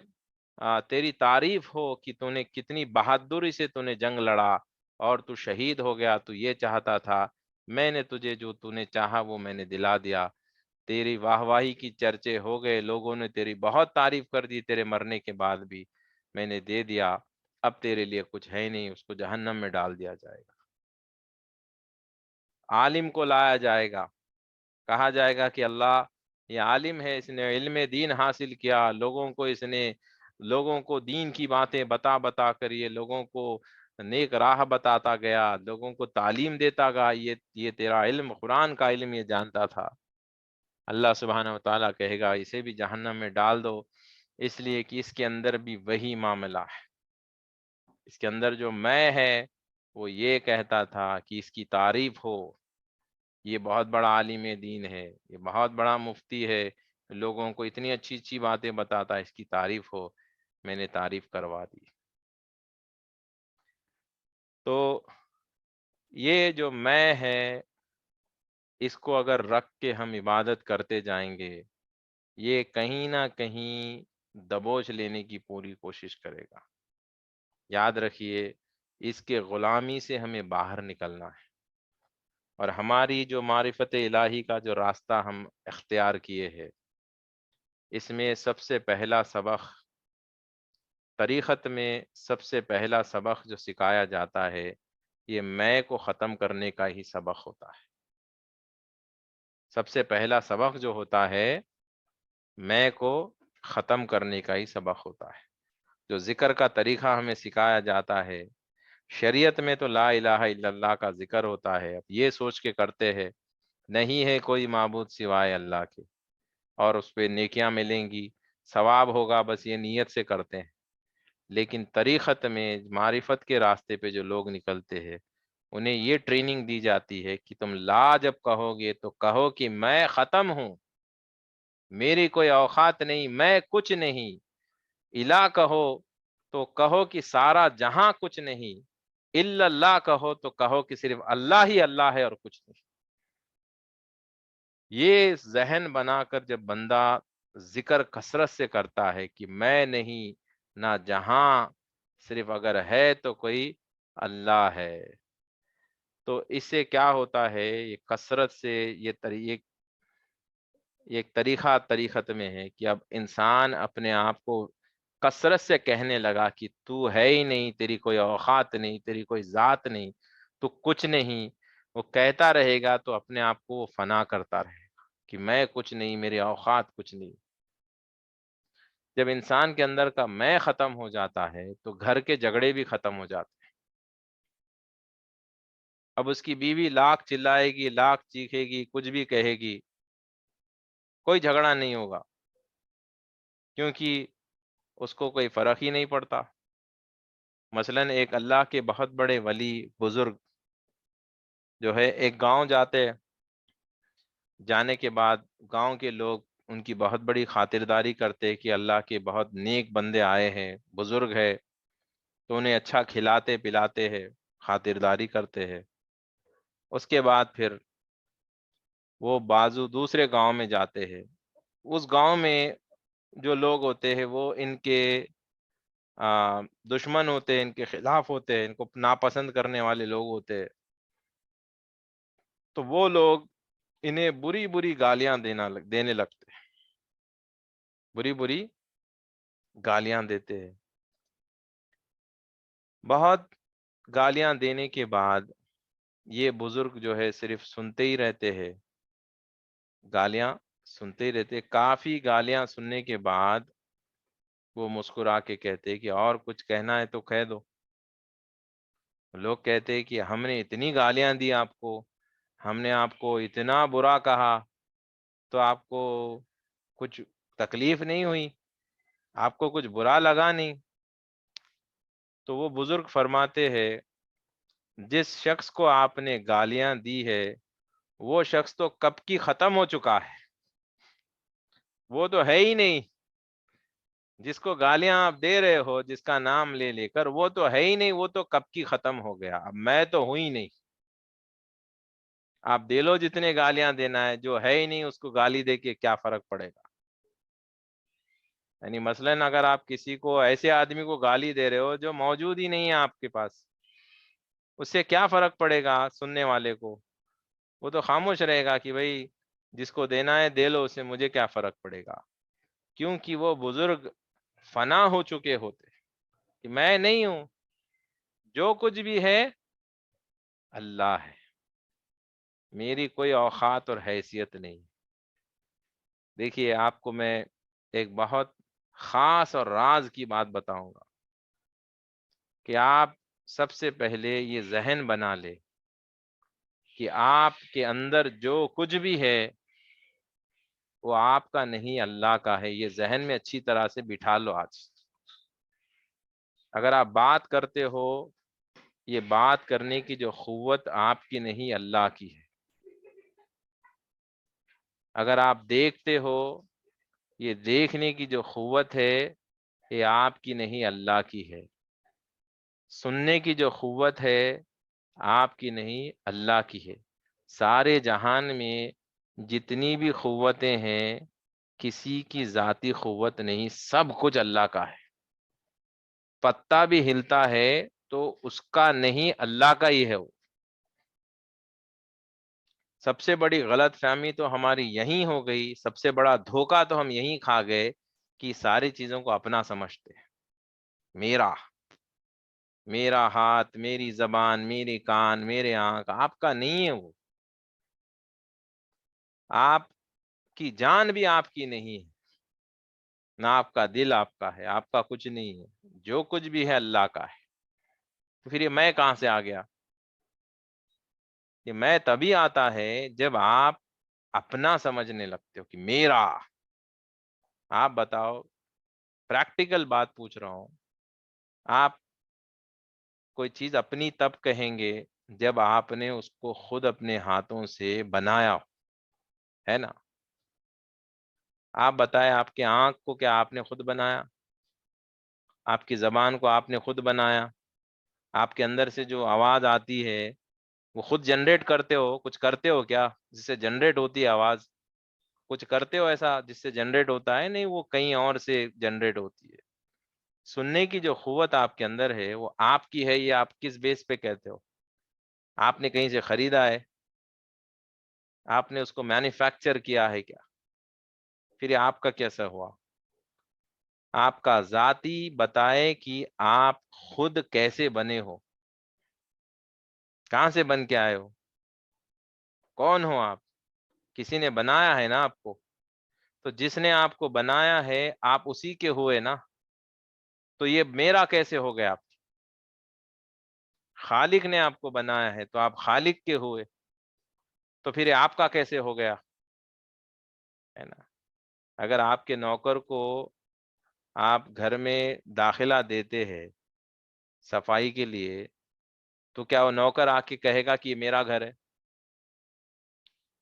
تیری تعریف ہو کہ تو نے کتنی بہادری سے تو نے جنگ لڑا اور تو شہید ہو گیا۔ تو یہ چاہتا تھا، میں نے تجھے جو تو نے چاہا وہ میں نے دلا دیا، تیری واہواہی کی چرچے ہو گئے، لوگوں نے تیری بہت تعریف کر دی، تیرے مرنے کے بعد بھی میں نے دے دیا، اب تیرے لیے کچھ ہے نہیں، اس کو جہنم میں ڈال دیا جائے گا۔ عالم کو لایا جائے گا، کہا جائے گا کہ اللہ یہ عالم ہے، اس نے علم دین حاصل کیا، لوگوں کو دین کی باتیں بتا بتا کر یہ لوگوں کو نیک راہ بتاتا گیا، لوگوں کو تعلیم دیتا گیا، یہ تیرا علم قرآن کا علم یہ جانتا تھا۔ اللہ سبحانہ وتعالیٰ کہے گا اسے بھی جہنم میں ڈال دو، اس لیے کہ اس کے اندر بھی وہی معاملہ ہے۔ اس کے اندر جو میں ہے وہ یہ کہتا تھا کہ اس کی تعریف ہو، یہ بہت بڑا عالم دین ہے، یہ بہت بڑا مفتی ہے، لوگوں کو اتنی اچھی اچھی باتیں بتاتا ہے، اس کی تعریف ہو، میں نے تعریف کروا دی۔ تو یہ جو میں ہے اس کو اگر رکھ کے ہم عبادت کرتے جائیں گے، یہ کہیں نہ کہیں دبوچ لینے کی پوری کوشش کرے گا۔ یاد رکھیے اس کے غلامی سے ہمیں باہر نکلنا ہے، اور ہماری جو معرفت الہی کا جو راستہ ہم اختیار کیے ہیں، اس میں سب سے پہلا سبق، طریقت میں سب سے پہلا سبق جو سکھایا جاتا ہے یہ میں کو ختم کرنے کا ہی سبق ہوتا ہے۔ سب سے پہلا سبق جو ہوتا ہے میں کو ختم کرنے کا ہی سبق ہوتا ہے۔ جو ذکر کا طریقہ ہمیں سکھایا جاتا ہے، شریعت میں تو لا الہ الا اللہ کا ذکر ہوتا ہے، اب یہ سوچ کے کرتے ہیں نہیں ہے کوئی معبود سوائے اللہ کے، اور اس پہ نیکیاں ملیں گی، ثواب ہوگا، بس یہ نیت سے کرتے ہیں۔ لیکن طریقت میں معرفت کے راستے پہ جو لوگ نکلتے ہیں انہیں یہ ٹریننگ دی جاتی ہے کہ تم لا جب کہو گے تو کہو کہ میں ختم ہوں، میری کوئی اوقات نہیں، میں کچھ نہیں۔ الہ کہو تو کہو کہ سارا جہاں کچھ نہیں۔ الا اللہ کہو تو کہو کہ صرف اللہ ہی اللہ ہے اور کچھ نہیں۔ یہ ذہن بنا کر جب بندہ ذکر کثرت سے کرتا ہے کہ میں نہیں نہ جہاں، صرف اگر ہے تو کوئی اللہ ہے، تو اس سے کیا ہوتا ہے، یہ کثرت سے یہ ایک طریقت میں ہے کہ اب انسان اپنے آپ کو کثرت سے کہنے لگا کہ تو ہے ہی نہیں، تیری کوئی اوقات نہیں، تیری کوئی ذات نہیں، تو کچھ نہیں۔ وہ کہتا رہے گا تو اپنے آپ کو وہ فنا کرتا رہے گا کہ میں کچھ نہیں، میری اوقات کچھ نہیں۔ جب انسان کے اندر کا میں ختم ہو جاتا ہے تو گھر کے جھگڑے بھی ختم ہو جاتے ہیں۔ اب اس کی بیوی لاکھ چلائے گی، لاکھ چیخے گی، کچھ بھی کہے گی، کوئی جھگڑا نہیں ہوگا، کیونکہ اس کو کوئی فرق ہی نہیں پڑتا۔ مثلاً ایک اللہ کے بہت بڑے ولی بزرگ جو ہے ایک گاؤں جاتے، جانے کے بعد گاؤں کے لوگ ان کی بہت بڑی خاطرداری کرتے کہ اللہ کے بہت نیک بندے آئے ہیں، بزرگ ہے، تو انہیں اچھا کھلاتے پلاتے ہیں، خاطرداری کرتے ہیں۔ اس کے بعد پھر وہ بازو دوسرے گاؤں میں جاتے ہیں، اس گاؤں میں جو لوگ ہوتے ہیں وہ ان کے دشمن ہوتے ہیں، ان کے خلاف ہوتے ہیں، ان کو ناپسند کرنے والے لوگ ہوتے ہیں، تو وہ لوگ انہیں بری بری گالیاں دینے لگتے ہیں، بری بری گالیاں دیتے ہیں۔ بہت گالیاں دینے کے بعد یہ بزرگ جو ہے صرف سنتے ہی رہتے ہیں، گالیاں سنتے ہی رہتے۔ کافی گالیاں سننے کے بعد وہ مسکرا کے کہتے کہ اور کچھ کہنا ہے تو کہہ دو۔ لوگ کہتے کہ ہم نے اتنی گالیاں دی آپ کو، ہم نے آپ کو اتنا برا کہا، تو آپ کو کچھ تکلیف نہیں ہوئی، آپ کو کچھ برا لگا نہیں؟ تو وہ بزرگ فرماتے ہیں جس شخص کو آپ نے گالیاں دی ہے وہ شخص تو کب کی ختم ہو چکا ہے، وہ تو ہے ہی نہیں۔ جس کو گالیاں آپ دے رہے ہو، جس کا نام لے لے کر، وہ تو ہے ہی نہیں، وہ تو کب کی ختم ہو گیا، اب میں تو ہوں ہی نہیں۔ آپ دے لو جتنے گالیاں دینا ہے، جو ہے ہی نہیں اس کو گالی دے کے کیا فرق پڑے گا؟ یعنی مثلاً اگر آپ کسی کو، ایسے آدمی کو گالی دے رہے ہو جو موجود ہی نہیں ہے آپ کے پاس، اس سے کیا فرق پڑے گا سننے والے کو؟ وہ تو خاموش رہے گا کہ بھائی جس کو دینا ہے دے لو، اسے مجھے کیا فرق پڑے گا، کیونکہ وہ بزرگ فنا ہو چکے ہوتے کہ میں نہیں ہوں، جو کچھ بھی ہے اللہ ہے، میری کوئی اوقات اور حیثیت نہیں۔ دیکھیے آپ کو میں ایک بہت خاص اور راز کی بات بتاؤں گا کہ آپ سب سے پہلے یہ ذہن بنا لے کہ آپ کے اندر جو کچھ بھی ہے وہ آپ کا نہیں، اللہ کا ہے۔ یہ ذہن میں اچھی طرح سے بٹھا لو آج۔ اگر آپ بات کرتے ہو، یہ بات کرنے کی جو قوت آپ کی نہیں، اللہ کی ہے۔ اگر آپ دیکھتے ہو، یہ دیکھنے کی جو قوت ہے یہ آپ کی نہیں، اللہ کی ہے۔ سننے کی جو قوت ہے آپ کی نہیں، اللہ کی ہے۔ سارے جہان میں جتنی بھی قوتیں ہیں کسی کی ذاتی قوت نہیں، سب کچھ اللہ کا ہے۔ پتا بھی ہلتا ہے تو اس کا نہیں، اللہ کا ہی ہے وہ۔ سب سے بڑی غلط فہمی تو ہماری یہی ہو گئی، سب سے بڑا دھوکہ تو ہم یہی کھا گئے کہ ساری چیزوں کو اپنا سمجھتے ہیں۔ میرا میرا ہاتھ، میری زبان، میری کان، میرے آنکھ، آپ کا نہیں ہے وہ۔ آپ کی جان بھی آپ کی نہیں ہے، نہ آپ کا دل آپ کا ہے، آپ کا کچھ نہیں ہے۔ جو کچھ بھی ہے اللہ کا ہے۔ تو پھر یہ میں کہاں سے آ گیا؟ یہ میں تبھی آتا ہے جب آپ اپنا سمجھنے لگتے ہو کہ میرا۔ آپ بتاؤ، پریکٹیکل بات پوچھ رہا ہوں، آپ کوئی چیز اپنی تب کہیں گے جب آپ نے اس کو خود اپنے ہاتھوں سے بنایا ہے نا. آپ بتائیں، آپ کے آنکھ کو کیا آپ نے خود بنایا؟ آپ کی زبان کو آپ نے خود بنایا؟ آپ کے اندر سے جو آواز آتی ہے وہ خود جنریٹ کرتے ہو؟ کچھ کرتے ہو کیا جس سے جنریٹ ہوتی ہے آواز؟ کچھ کرتے ہو ایسا جس سے جنریٹ ہوتا ہے؟ نہیں، وہ کہیں اور سے جنریٹ ہوتی ہے. سننے کی جو قوت آپ کے اندر ہے وہ آپ کی ہے، یہ آپ کس بیس پہ کہتے ہو؟ آپ نے کہیں سے خریدا ہے؟ آپ نے اس کو مینوفیکچر کیا ہے کیا؟ پھر یہ آپ کا کیسا ہوا؟ آپ کا ذاتی بتائے کہ آپ خود کیسے بنے ہو، کہاں سے بن کے آئے ہو، کون ہو آپ؟ کسی نے بنایا ہے نا آپ کو. تو جس نے آپ کو بنایا ہے آپ اسی کے ہوئے نا. تو یہ میرا کیسے ہو گیا؟ آپ خالق نے آپ کو بنایا ہے تو آپ خالق کے ہوئے. تو پھر یہ آپ کا کیسے ہو گیا؟ ہے نا. اگر آپ کے نوکر کو آپ گھر میں داخلہ دیتے ہیں صفائی کے لیے، تو کیا وہ نوکر آ کے کہے گا کہ یہ میرا گھر ہے؟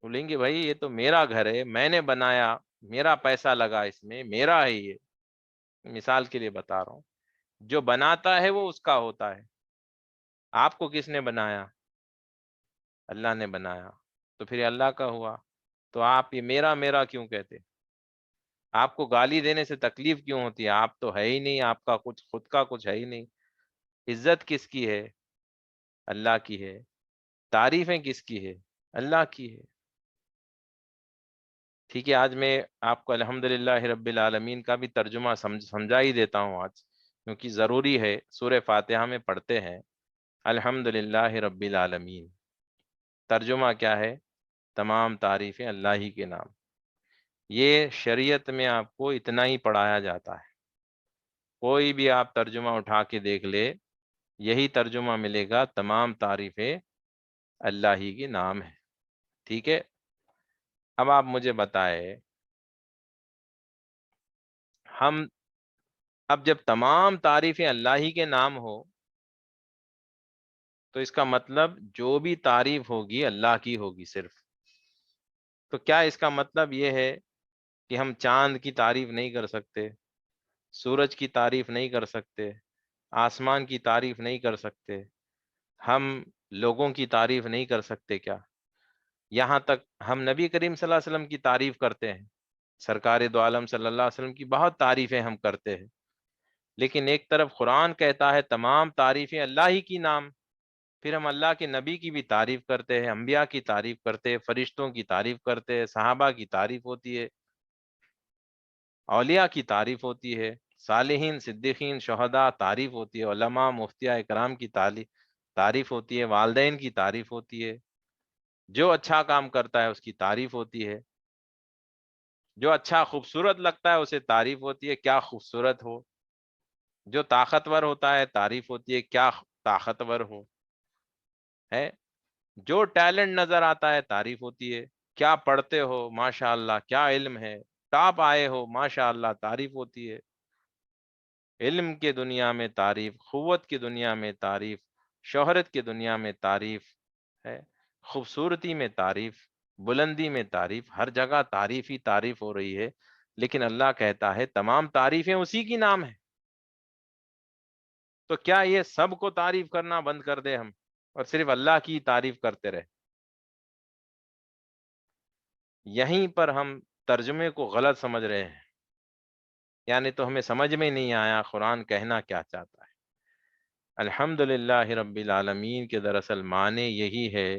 بولیں گے بھائی یہ تو میرا گھر ہے، میں نے بنایا، میرا پیسہ لگا اس میں، میرا ہے یہ. مثال کے لیے بتا رہا ہوں. جو بناتا ہے وہ اس کا ہوتا ہے. آپ کو کس نے بنایا؟ اللہ نے بنایا. تو پھر یہ اللہ کا ہوا. تو آپ یہ میرا میرا کیوں کہتے؟ آپ کو گالی دینے سے تکلیف کیوں ہوتی ہے؟ آپ تو ہے ہی نہیں، آپ کا کچھ خود کا کچھ ہے ہی نہیں. عزت کس کی ہے؟ اللہ کی ہے. تعریفیں کس کی ہے؟ اللہ کی ہے. ٹھیک ہے، آج میں آپ کو الحمدللہ رب العالمین کا بھی ترجمہ سمجھا ہی دیتا ہوں آج، کیونکہ ضروری ہے. سورہ فاتحہ میں پڑھتے ہیں الحمدللہ رب العالمین. ترجمہ کیا ہے؟ تمام تعریفیں اللہ ہی کے نام. یہ شریعت میں آپ کو اتنا ہی پڑھایا جاتا ہے. کوئی بھی آپ ترجمہ اٹھا کے دیکھ لے، یہی ترجمہ ملے گا، تمام تعریفیں اللہ ہی کے نام ہے. ٹھیک ہے. اب آپ مجھے بتائے، ہم اب جب تمام تعریفیں اللہ ہی کے نام ہو تو اس کا مطلب جو بھی تعریف ہوگی اللہ کی ہوگی صرف. تو کیا اس کا مطلب یہ ہے کہ ہم چاند کی تعریف نہیں کر سکتے، سورج کی تعریف نہیں کر سکتے، آسمان کی تعریف نہیں کر سکتے، ہم لوگوں کی تعریف نہیں کر سکتے کیا؟ یہاں تک ہم نبی کریم صلی اللہ علیہ وسلم کی تعریف کرتے ہیں، سرکار دو عالم صلی اللہ علیہ وسلم کی بہت تعریفیں ہم کرتے ہیں. لیکن ایک طرف قرآن کہتا ہے تمام تعریفیں اللہ ہی کی نام. پھر ہم اللہ کے نبی کی بھی تعریف کرتے ہیں، انبیاء کی تعریف کرتے ہیں، فرشتوں کی تعریف کرتے ہیں، صحابہ کی تعریف ہوتی ہے، اولیاء کی تعریف ہوتی ہے، صالحین، صدیقین، شہداء تعریف ہوتی ہے، علماء، مفتیاء اکرام کی تعریف ہوتی ہے، والدین کی تعریف ہوتی ہے، جو اچھا کام کرتا ہے اس کی تعریف ہوتی ہے، جو اچھا خوبصورت لگتا ہے اسے تعریف ہوتی ہے، کیا خوبصورت ہو، جو طاقتور ہوتا ہے تعریف ہوتی ہے، کیا طاقتور ہو ہے، جو ٹیلنٹ نظر آتا ہے تعریف ہوتی ہے، کیا پڑھتے ہو ماشاء اللہ، کیا علم ہے، ٹاپ آئے ہو ماشاء اللہ تعریف ہوتی ہے. علم کے دنیا میں تعریف، قوت کی دنیا میں تعریف، شہرت کی دنیا میں تعریف ہے، خوبصورتی میں تعریف، بلندی میں تعریف، ہر جگہ تعریف ہی تعریف ہو رہی ہے. لیکن اللہ کہتا ہے تمام تعریفیں اسی کی نام ہے. تو کیا یہ سب کو تعریف کرنا بند کر دے ہم اور صرف اللہ کی تعریف کرتے رہے؟ یہیں پر ہم ترجمے کو غلط سمجھ رہے ہیں. یعنی تو ہمیں سمجھ میں نہیں آیا قرآن کہنا کیا چاہتا ہے. الحمدللہ رب العالمین کے دراصل معنی یہی ہے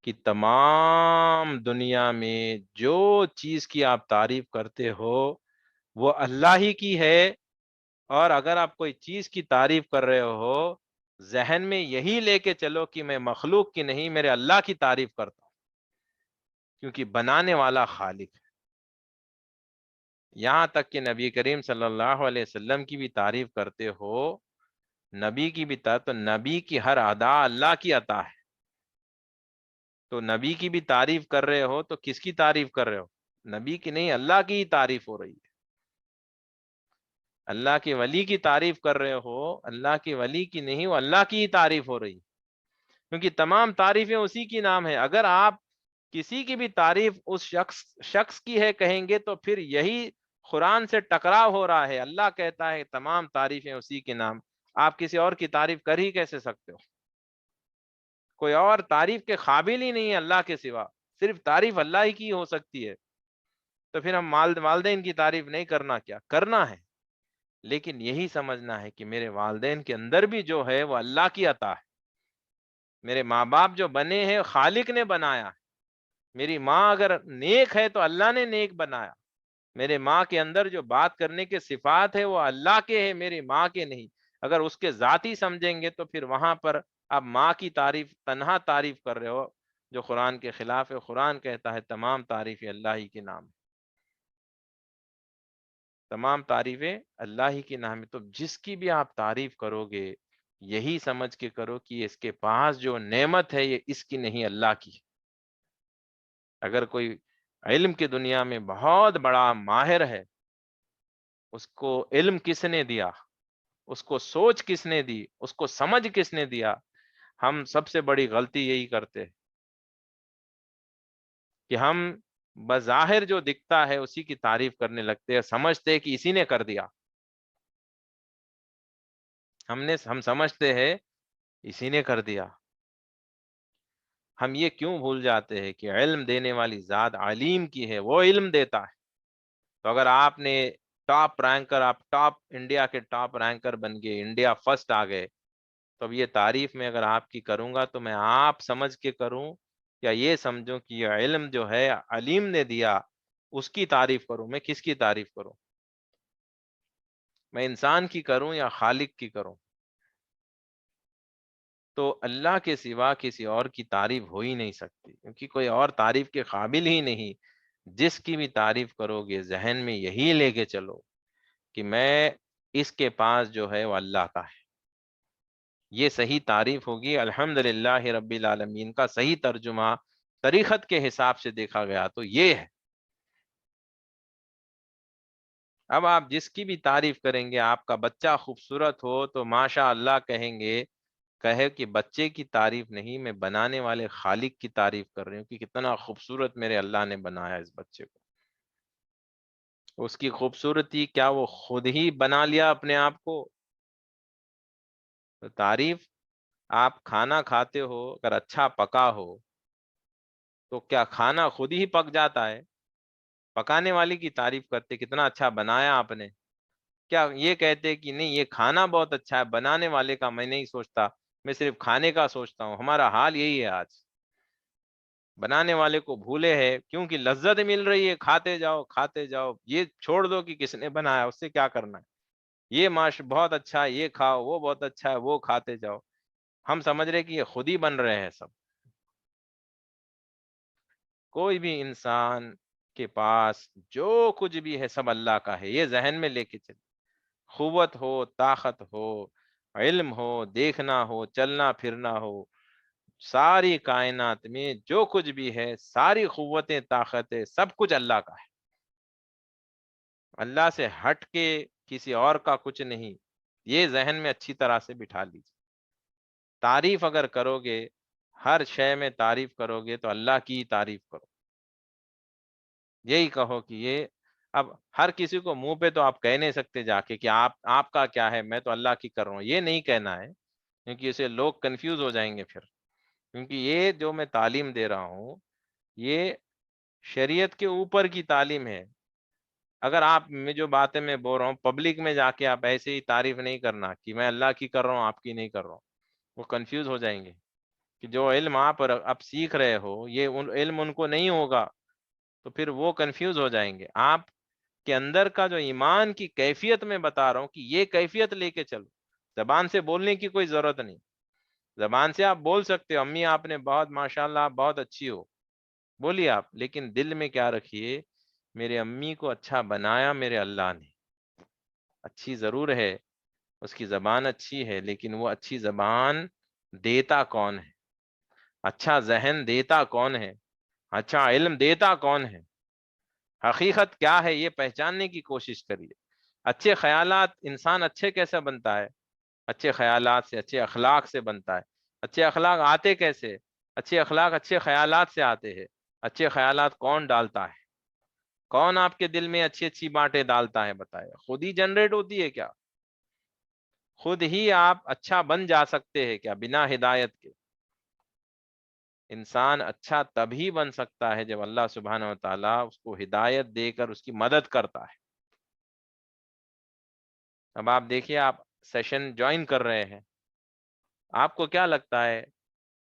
کہ تمام دنیا میں جو چیز کی آپ تعریف کرتے ہو وہ اللہ ہی کی ہے. اور اگر آپ کوئی چیز کی تعریف کر رہے ہو، ذہن میں یہی لے کے چلو کہ میں مخلوق کی نہیں، میرے اللہ کی تعریف کرتا ہوں، کیونکہ بنانے والا خالق ہے. یہاں تک کہ نبی کریم صلی اللہ علیہ وسلم کی بھی تعریف کرتے ہو، نبی کی بھی تو نبی کی ہر ادا اللہ کی عطا ہے. تو نبی کی بھی تعریف کر رہے ہو تو کس کی تعریف کر رہے ہو؟ نبی کی نہیں، اللہ کی ہی تعریف ہو رہی ہے. اللہ کے ولی کی تعریف کر رہے ہو، اللہ کے ولی کی نہیں، وہ اللہ کی ہی تعریف ہو رہی ہے. کیونکہ تمام تعریفیں اسی کی نام ہے. اگر آپ کسی کی بھی تعریف اس شخص کی ہے کہیں گے تو پھر یہی قرآن سے ٹکراؤ ہو رہا ہے. اللہ کہتا ہے تمام تعریفیں اسی کے نام. آپ کسی اور کی تعریف کر ہی کیسے سکتے ہو؟ کوئی اور تعریف کے قابل ہی نہیں ہے اللہ کے سوا. صرف تعریف اللہ ہی کی ہو سکتی ہے. تو پھر ہم والدین کی تعریف نہیں کرنا کیا کرنا ہے؟ لیکن یہی سمجھنا ہے کہ میرے والدین کے اندر بھی جو ہے وہ اللہ کی عطا ہے. میرے ماں باپ جو بنے ہیں خالق نے بنایا. میری ماں اگر نیک ہے تو اللہ نے نیک بنایا. میرے ماں کے اندر جو بات کرنے کے صفات ہے وہ اللہ کے ہیں، میری ماں کے نہیں. اگر اس کے ذاتی سمجھیں گے تو پھر وہاں پر آپ ماں کی تعریف تنہا تعریف کر رہے ہو، جو قرآن کے خلاف ہے. قرآن کہتا ہے تمام تعریفیں اللہ ہی کے نام، تمام تعریفیں اللہ ہی کے نام ہے. تو جس کی بھی آپ تعریف کرو گے یہی سمجھ کے کرو کہ اس کے پاس جو نعمت ہے یہ اس کی نہیں، اللہ کی. اگر کوئی علم کی دنیا میں بہت بڑا ماہر ہے، اس کو علم کس نے دیا؟ اس کو سوچ کس نے دی؟ اس کو سمجھ کس نے دیا؟ ہم سب سے بڑی غلطی یہی کرتے ہیں کہ ہم بظاہر جو دکھتا ہے اسی کی تعریف کرنے لگتے ہیں، سمجھتے ہیں کہ اسی نے کر دیا. ہم سمجھتے ہیں اسی نے کر دیا. ہم یہ کیوں بھول جاتے ہیں کہ علم دینے والی ذات علیم کی ہے، وہ علم دیتا ہے. تو اگر آپ نے ٹاپ رینکر، آپ انڈیا کے ٹاپ رینکر بن گئے، انڈیا فرسٹ آ گئے، تو اب یہ تعریف میں اگر آپ کی کروں گا تو میں آپ سمجھ کے کروں یا یہ سمجھوں کہ یہ علم جو ہے علیم نے دیا، اس کی تعریف کروں؟ میں کس کی تعریف کروں؟ میں انسان کی کروں یا خالق کی کروں؟ تو اللہ کے سوا کسی اور کی تعریف ہو ہی نہیں سکتی، کیونکہ کوئی اور تعریف کے قابل ہی نہیں. جس کی بھی تعریف کرو گے ذہن میں یہی لے کے چلو کہ میں اس کے پاس جو ہے وہ اللہ کا ہے. یہ صحیح تعریف ہوگی. الحمدللہ رب العالمین کا صحیح ترجمہ طریقت کے حساب سے دیکھا گیا تو یہ ہے. اب آپ جس کی بھی تعریف کریں گے، آپ کا بچہ خوبصورت ہو تو ماشاء اللہ کہیں گے، کہے کہ بچے کی تعریف نہیں، میں بنانے والے خالق کی تعریف کر رہی ہوں کہ کتنا خوبصورت میرے اللہ نے بنایا اس بچے کو. اس کی خوبصورتی کیا وہ خود ہی بنا لیا اپنے آپ کو؟ تو تعریف، آپ کھانا کھاتے ہو اگر اچھا پکا ہو تو کیا کھانا خود ہی پک جاتا ہے؟ پکانے والی کی تعریف کرتے کتنا اچھا بنایا آپ نے. کیا یہ کہتے کہ نہیں یہ کھانا بہت اچھا ہے، بنانے والے کا میں نہیں سوچتا، میں صرف کھانے کا سوچتا ہوں؟ ہمارا حال یہی ہے آج. بنانے والے کو بھولے ہیں کیونکہ لذت مل رہی ہے، کھاتے جاؤ کھاتے جاؤ. یہ چھوڑ دو کہ کس نے بنایا، اس سے کیا کرنا ہے. یہ بہت اچھا ہے، یہ کھاؤ، وہ بہت اچھا ہے، وہ کھاتے جاؤ. ہم سمجھ رہے کہ یہ خود ہی بن رہے ہیں سب. کوئی بھی انسان کے پاس جو کچھ بھی ہے سب اللہ کا ہے، یہ ذہن میں لے کے چلے. قوت ہو، طاقت ہو، علم ہو، دیکھنا ہو، چلنا پھرنا ہو، ساری کائنات میں جو کچھ بھی ہے، ساری قوتیں طاقتیں سب کچھ اللہ کا ہے. اللہ سے ہٹ کے کسی اور کا کچھ نہیں. یہ ذہن میں اچھی طرح سے بٹھا لیجیے. تعریف اگر کرو گے، ہر شے میں تعریف کرو گے تو اللہ کی تعریف کرو. یہی کہو کہ یہ، اب ہر کسی کو منہ پہ تو آپ کہہ نہیں سکتے جا کے کہ آپ کا کیا ہے، میں تو اللہ کی کر رہا ہوں. یہ نہیں کہنا ہے کیونکہ اسے لوگ کنفیوز ہو جائیں گے پھر. کیونکہ یہ جو میں تعلیم دے رہا ہوں یہ شریعت کے اوپر کی تعلیم ہے. اگر آپ میں جو باتیں میں بول رہا ہوں پبلک میں جا کے آپ ایسے ہی تعریف نہیں کرنا کہ میں اللہ کی کر رہا ہوں آپ کی نہیں کر رہا ہوں. وہ کنفیوز ہو جائیں گے کہ جو علم آپ سیکھ رہے ہو یہ علم ان کو نہیں ہوگا، تو پھر وہ کنفیوز ہو جائیں گے. آپ کے اندر کا جو ایمان کی کیفیت میں بتا رہا ہوں کہ یہ کیفیت لے کے چلو. زبان سے بولنے کی کوئی ضرورت نہیں. زبان سے آپ بول سکتے ہو امی آپ نے بہت ماشاءاللہ آپ بہت اچھی ہو، بولیے آپ، لیکن دل میں کیا رکھیے، میرے امی کو اچھا بنایا میرے اللہ نے. اچھی ضرور ہے، اس کی زبان اچھی ہے، لیکن وہ اچھی زبان دیتا کون ہے؟ اچھا ذہن دیتا کون ہے؟ اچھا علم دیتا کون ہے؟ حقیقت کیا ہے یہ پہچاننے کی کوشش کریے. اچھے خیالات، انسان اچھے کیسے بنتا ہے؟ اچھے خیالات سے، اچھے اخلاق سے بنتا ہے. اچھے اخلاق آتے کیسے؟ اچھے اخلاق اچھے خیالات سے آتے ہیں۔ اچھے خیالات کون ڈالتا ہے؟ کون آپ کے دل میں اچھی اچھی باتیں ڈالتا ہے؟ بتائے، خود ہی جنریٹ ہوتی ہے کیا؟ خود ہی آپ اچھا بن جا سکتے ہیں کیا بنا ہدایت کے؟ انسان اچھا تبھی بن سکتا ہے جب اللہ سبحانہ و تعالیٰ اس کو ہدایت دے کر اس کی مدد کرتا ہے۔ اب آپ دیکھیے، آپ سیشن جوائن کر رہے ہیں، آپ کو کیا لگتا ہے؟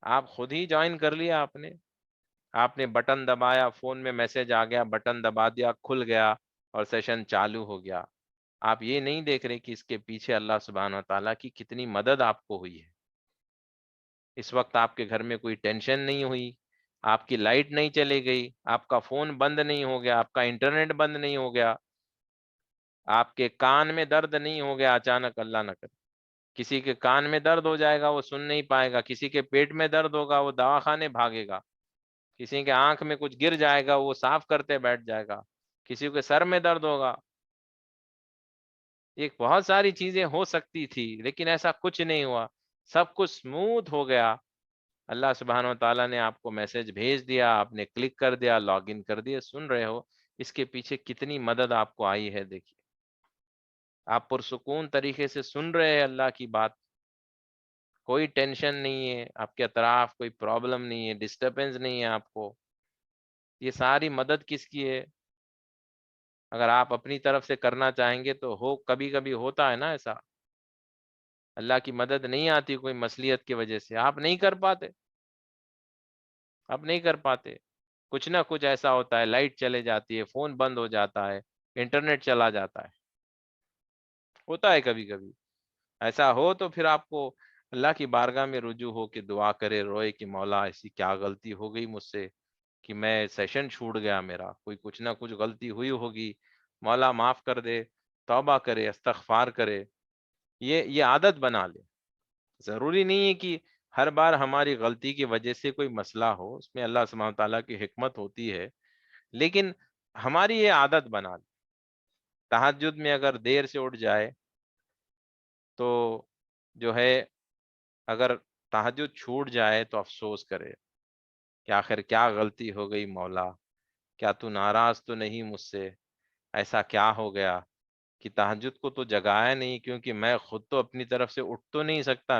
آپ خود ہی جوائن کر لیا، آپ نے بٹن دبایا، فون میں میسج آ گیا، بٹن دبا دیا، کھل گیا اور سیشن چالو ہو گیا۔ آپ یہ نہیں دیکھ رہے کہ اس کے پیچھے اللہ سبحانہ و تعالیٰ کی کتنی مدد آپ کو ہوئی ہے۔ اس وقت آپ کے گھر میں کوئی ٹینشن نہیں ہوئی، آپ کی لائٹ نہیں چلی گئی، آپ کا فون بند نہیں ہو گیا، آپ کا انٹرنیٹ بند نہیں ہو گیا، آپ کے کان میں درد نہیں ہو گیا اچانک، اللہ نہ کرے۔ کسی کے کان میں درد ہو جائے گا، وہ سن نہیں پائے گا، کسی کے پیٹ میں درد ہوگا، وہ دواخانے بھاگے گا، کسی کے آنکھ میں کچھ گر جائے گا، وہ صاف کرتے بیٹھ جائے گا، کسی کے سر میں درد ہوگا۔ ایک بہت ساری چیزیں ہو سکتی تھی، لیکن ایسا کچھ نہیں ہوا، سب کچھ سموتھ ہو گیا۔ اللہ سبحانہ و تعالیٰ نے آپ کو میسج بھیج دیا، آپ نے کلک کر دیا، لاگ ان کر دیا، سن رہے ہو۔ اس کے پیچھے کتنی مدد آپ کو آئی ہے، دیکھیے۔ آپ پرسکون طریقے سے سن رہے ہیں اللہ کی بات، کوئی ٹینشن نہیں ہے، آپ کے اطراف کوئی پرابلم نہیں ہے، ڈسٹربنس نہیں ہے آپ کو۔ یہ ساری مدد کس کی ہے؟ اگر آپ اپنی طرف سے کرنا چاہیں گے تو کبھی کبھی ہوتا ہے نا ایسا، اللہ کی مدد نہیں آتی کوئی مصلیحت کی وجہ سے، آپ نہیں کر پاتے، کچھ نہ کچھ ایسا ہوتا ہے، لائٹ چلے جاتی ہے، فون بند ہو جاتا ہے، انٹرنیٹ چلا جاتا ہے، ہوتا ہے کبھی کبھی۔ ایسا ہو تو پھر آپ کو اللہ کی بارگاہ میں رجوع ہو کے دعا کرے، روئے کہ مولا ایسی کیا غلطی ہو گئی مجھ سے کہ میں سیشن چھوٹ گیا، میرا کوئی کچھ نہ کچھ غلطی ہوئی ہوگی، مولا معاف کر دے، توبہ کرے، استغفار کرے، یہ عادت بنا لے۔ ضروری نہیں ہے کہ ہر بار ہماری غلطی کی وجہ سے کوئی مسئلہ ہو، اس میں اللہ سبحانہ تعالیٰ کی حکمت ہوتی ہے، لیکن ہماری یہ عادت بنا لے۔ تہجد میں اگر دیر سے اٹھ جائے تو جو ہے، اگر تہجد چھوٹ جائے تو افسوس کرے کہ آخر کیا غلطی ہو گئی مولا، کیا تو ناراض تو نہیں مجھ سے؟ ایسا کیا ہو گیا کہ تہجد کو تو جگایا نہیں؟ کیونکہ میں خود تو اپنی طرف سے اٹھ تو نہیں سکتا،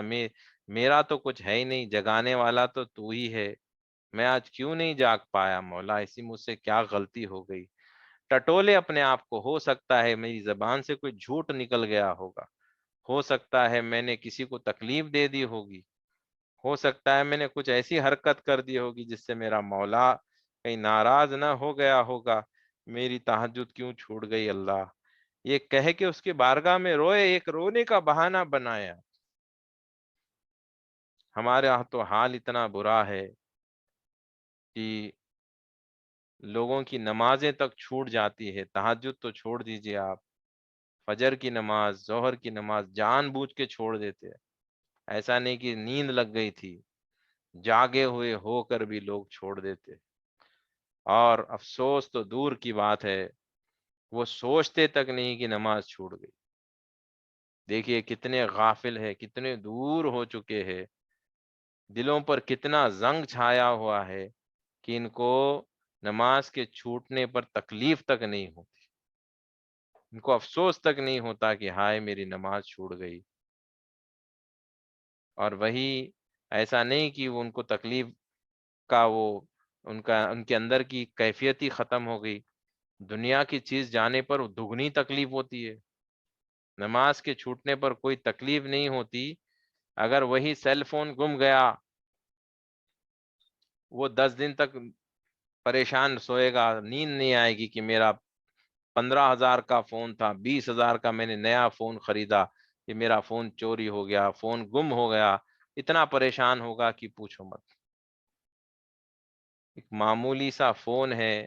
میرا تو کچھ ہے ہی نہیں، جگانے والا تو ہی ہے، میں آج کیوں نہیں جاگ پایا مولا، ایسی مجھ سے کیا غلطی ہو گئی؟ ٹٹولے اپنے آپ کو، ہو سکتا ہے میری زبان سے کوئی جھوٹ نکل گیا ہوگا، ہو سکتا ہے میں نے کسی کو تکلیف دے دی ہوگی، ہو سکتا ہے میں نے کچھ ایسی حرکت کر دی ہوگی جس سے میرا مولا کہیں ناراض نہ ہو گیا ہوگا، میری تہجد کیوں چھوٹ گئی اللہ؟ یہ کہہ کے اس کے بارگاہ میں روئے، ایک رونے کا بہانہ بنایا۔ ہمارے یہاں تو حال اتنا برا ہے کہ لوگوں کی نمازیں تک چھوٹ جاتی ہے، تہجد تو چھوڑ دیجیے آپ، فجر کی نماز، ظہر کی نماز جان بوجھ کے چھوڑ دیتے ہیں۔ ایسا نہیں کہ نیند لگ گئی تھی، جاگے ہوئے ہو کر بھی لوگ چھوڑ دیتے، اور افسوس تو دور کی بات ہے، وہ سوچتے تک نہیں کہ نماز چھوٹ گئی۔ دیکھیے کتنے غافل ہے، کتنے دور ہو چکے ہیں، دلوں پر کتنا زنگ چھایا ہوا ہے کہ ان کو نماز کے چھوٹنے پر تکلیف تک نہیں ہوتی، ان کو افسوس تک نہیں ہوتا کہ ہائے میری نماز چھوٹ گئی۔ اور وہی، ایسا نہیں کہ ان کو تکلیف کا ان کے اندر کی کیفیت ہی ختم ہو گئی، دنیا کی چیز جانے پر دگنی تکلیف ہوتی ہے، نماز کے چھوٹنے پر کوئی تکلیف نہیں ہوتی۔ اگر وہی سیل فون گم گیا، وہ 10 دن تک پریشان سوئے گا، نیند نہیں آئے گی کہ میرا 15,000 کا فون تھا، 20,000 کا میں نے نیا فون خریدا، یہ میرا فون چوری ہو گیا، فون گم ہو گیا، اتنا پریشان ہوگا کہ پوچھو مت۔ ایک معمولی سا فون ہے،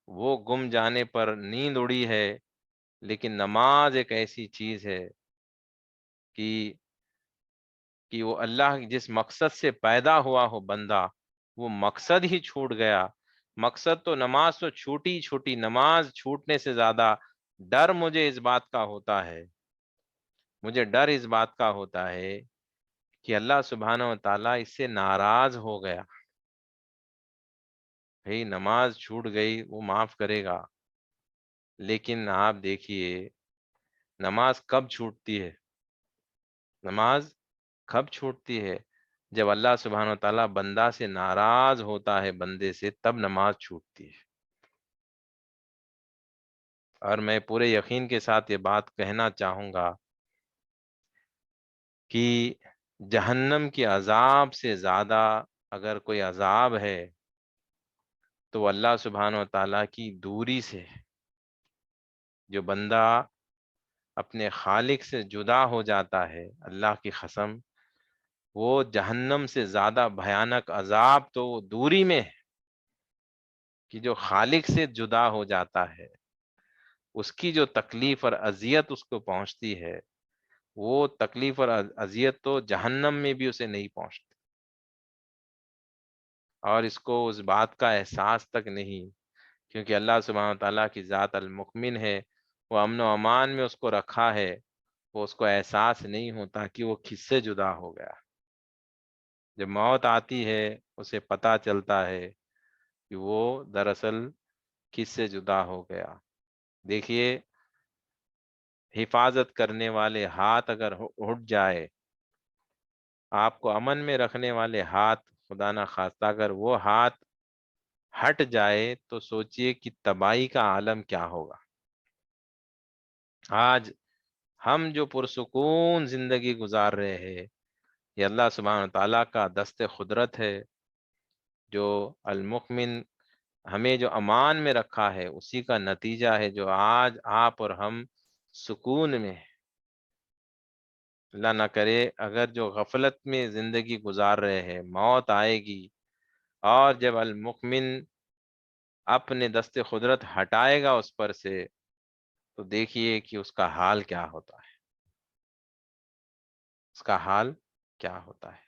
وہ گم جانے پر نیند اڑی ہے، لیکن نماز ایک ایسی چیز ہے کہ وہ اللہ جس مقصد سے پیدا ہوا ہو بندہ، وہ مقصد ہی چھوٹ گیا۔ مقصد تو نماز تو چھوٹی چھوٹی، نماز چھوٹنے سے زیادہ ڈر مجھے اس بات کا ہوتا ہے، مجھے ڈر اس بات کا ہوتا ہے کہ اللہ سبحانہ و تعالیٰ اس سے ناراض ہو گیا. بھئی نماز چھوٹ گئی وہ معاف کرے گا، لیکن آپ دیکھیے نماز کب چھوٹتی ہے؟ نماز کب چھوٹتی ہے؟ جب اللہ سبحانہ و تعالیٰ بندہ سے ناراض ہوتا ہے، بندے سے، تب نماز چھوٹتی ہے. اور میں پورے یقین کے ساتھ یہ بات کہنا چاہوں گا کہ جہنم کے عذاب سے زیادہ اگر کوئی عذاب ہے تو اللہ سبحانہ و تعالیٰ کی دوری سے. جو بندہ اپنے خالق سے جدا ہو جاتا ہے، اللہ کی قسم، وہ جہنم سے زیادہ بھیانک عذاب تو وہ دوری میں ہے. کہ جو خالق سے جدا ہو جاتا ہے، اس کی جو تکلیف اور اذیت اس کو پہنچتی ہے، وہ تکلیف اور اذیت تو جہنم میں بھی اسے نہیں پہنچتی. اور اس کو اس بات کا احساس تک نہیں، کیونکہ اللہ سبحانہ تعالیٰ کی ذات المؤمن ہے، وہ امن و امان میں اس کو رکھا ہے. وہ اس کو احساس نہیں ہوتا کہ وہ کس سے جدا ہو گیا. جب موت آتی ہے اسے پتہ چلتا ہے کہ وہ دراصل کس سے جدا ہو گیا. دیکھیے، حفاظت کرنے والے ہاتھ اگر اٹھ جائے، آپ کو امن میں رکھنے والے ہاتھ، خدا نہ خواستہ اگر وہ ہاتھ ہٹ جائے تو سوچئے کہ تباہی کا عالم کیا ہوگا. آج ہم جو پرسکون زندگی گزار رہے ہیں، یہ اللہ سبحانہ تعالیٰ کا دست قدرت ہے. جو المؤمن ہمیں جو امان میں رکھا ہے، اسی کا نتیجہ ہے جو آج آپ اور ہم سکون میں ہیں. اللہ نہ کرے اگر جو غفلت میں زندگی گزار رہے ہیں، موت آئے گی اور جب المؤمن اپنے دست قدرت ہٹائے گا اس پر سے، تو دیکھیے کہ اس کا حال کیا ہوتا ہے. اس کا حال کیا ہوتا ہے.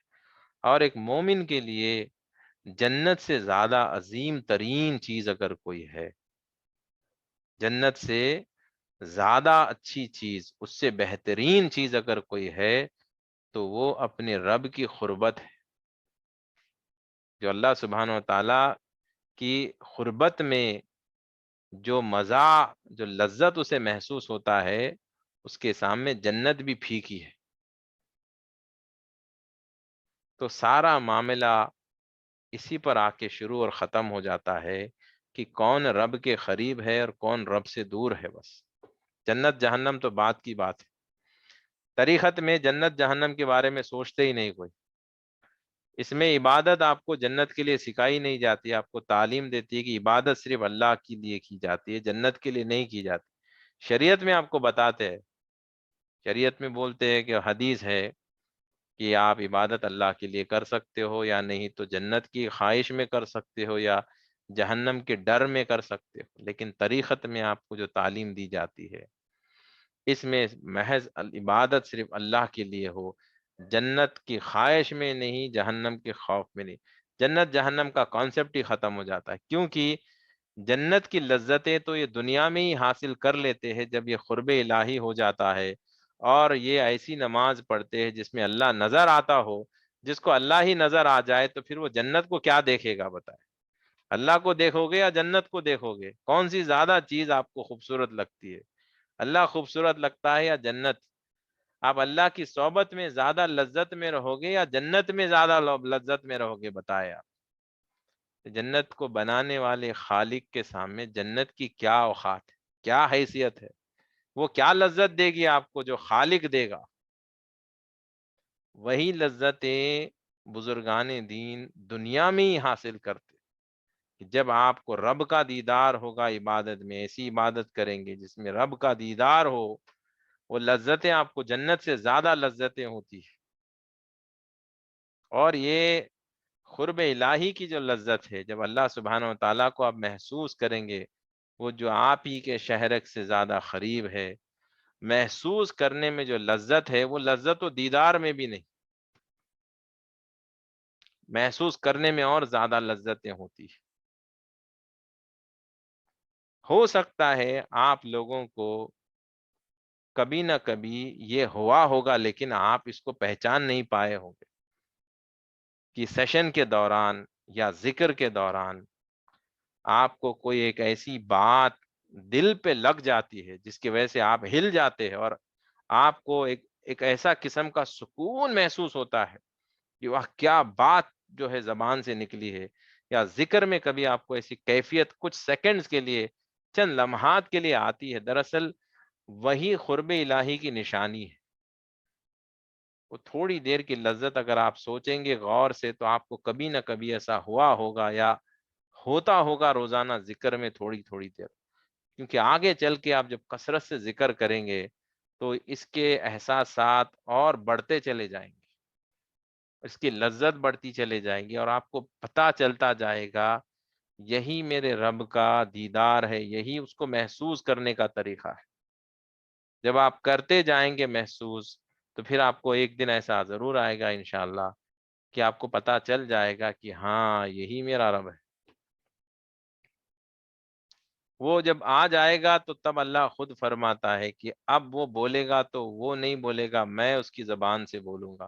اور ایک مومن کے لیے جنت سے زیادہ عظیم ترین چیز اگر کوئی ہے، جنت سے زیادہ اچھی چیز، اس سے بہترین چیز اگر کوئی ہے، تو وہ اپنے رب کی قربت ہے. جو اللہ سبحانہ و تعالی کی قربت میں جو مزہ، جو لذت اسے محسوس ہوتا ہے، اس کے سامنے جنت بھی پھیکی ہے. تو سارا معاملہ اسی پر آ کے شروع اور ختم ہو جاتا ہے کہ کون رب کے قریب ہے اور کون رب سے دور ہے. بس جنت جہنم تو بات کی بات ہے. طریقت میں جنت جہنم کے بارے میں سوچتے ہی نہیں کوئی. اس میں عبادت آپ کو جنت کے لیے سکھائی نہیں جاتی، آپ کو تعلیم دیتی ہے کہ عبادت صرف اللہ کے لیے کی جاتی ہے، جنت کے لیے نہیں کی جاتی. شریعت میں آپ کو بتاتے ہیں، شریعت میں بولتے ہیں کہ حدیث ہے کہ آپ عبادت اللہ کے لیے کر سکتے ہو، یا نہیں تو جنت کی خواہش میں کر سکتے ہو، یا جہنم کے ڈر میں کر سکتے ہو. لیکن طریقت میں آپ کو جو تعلیم دی جاتی ہے، اس میں محض عبادت صرف اللہ کے لیے ہو، جنت کی خواہش میں نہیں، جہنم کے خوف میں نہیں. جنت جہنم کا کانسیپٹ ہی ختم ہو جاتا ہے، کیونکہ جنت کی لذتیں تو یہ دنیا میں ہی حاصل کر لیتے ہیں جب یہ قرب الہی ہو جاتا ہے، اور یہ ایسی نماز پڑھتے ہیں جس میں اللہ نظر آتا ہو. جس کو اللہ ہی نظر آ جائے تو پھر وہ جنت کو کیا دیکھے گا؟ بتائے. اللہ کو دیکھو گے یا جنت کو دیکھو گے؟ کون سی زیادہ چیز آپ کو خوبصورت لگتی ہے؟ اللہ خوبصورت لگتا ہے یا جنت؟ آپ اللہ کی صحبت میں زیادہ لذت میں رہو گے یا جنت میں زیادہ لذت میں رہو گے؟ بتائے آپ. جنت کو بنانے والے خالق کے سامنے جنت کی کیا اوقات ہے، کیا حیثیت ہے؟ وہ کیا لذت دے گی آپ کو جو خالق دے گا؟ وہی لذتیں بزرگان دین دنیا میں ہی حاصل کرتے. کہ جب آپ کو رب کا دیدار ہوگا، عبادت میں ایسی عبادت کریں گے جس میں رب کا دیدار ہو، وہ لذتیں آپ کو جنت سے زیادہ لذتیں ہوتی ہیں. اور یہ قرب الہی کی جو لذت ہے، جب اللہ سبحانہ و تعالیٰ کو آپ محسوس کریں گے، وہ جو آپ ہی کے شہرک سے زیادہ قریب ہے، محسوس کرنے میں جو لذت ہے، وہ لذت و دیدار میں بھی نہیں، محسوس کرنے میں اور زیادہ لذتیں ہوتی ہیں. ہو سکتا ہے آپ لوگوں کو کبھی نہ کبھی یہ ہوا ہوگا، لیکن آپ اس کو پہچان نہیں پائے ہوں گے کہ سیشن کے دوران یا ذکر کے دوران آپ کو کوئی ایک ایسی بات دل پہ لگ جاتی ہے جس کی وجہ سے آپ ہل جاتے ہیں، اور آپ کو ایک ایسا قسم کا سکون محسوس ہوتا ہے کہ واہ کیا بات جو ہے زبان سے نکلی ہے، یا ذکر میں کبھی آپ کو ایسی کیفیت کچھ سیکنڈز کے لیے، چند لمحات کے لیے آتی ہے، دراصل وہی قرب الہی کی نشانی ہے۔ وہ تھوڑی دیر کی لذت اگر آپ سوچیں گے غور سے، تو آپ کو کبھی نہ کبھی ایسا ہوا ہوگا یا ہوتا ہوگا روزانہ ذکر میں تھوڑی تھوڑی دیر، کیونکہ آگے چل کے آپ جب کثرت سے ذکر کریں گے تو اس کے احساسات اور بڑھتے چلے جائیں گے، اس کی لذت بڑھتی چلے جائے گی، اور آپ کو پتہ چلتا جائے گا یہی میرے رب کا دیدار ہے، یہی اس کو محسوس کرنے کا طریقہ ہے۔ جب آپ کرتے جائیں گے محسوس، تو پھر آپ کو ایک دن ایسا ضرور آئے گا انشاءاللہ کہ آپ کو پتہ چل جائے گا کہ ہاں یہی میرا رب ہے۔ وہ جب آ جائے گا تو تب اللہ خود فرماتا ہے کہ اب وہ بولے گا تو وہ نہیں بولے گا، میں اس کی زبان سے بولوں گا،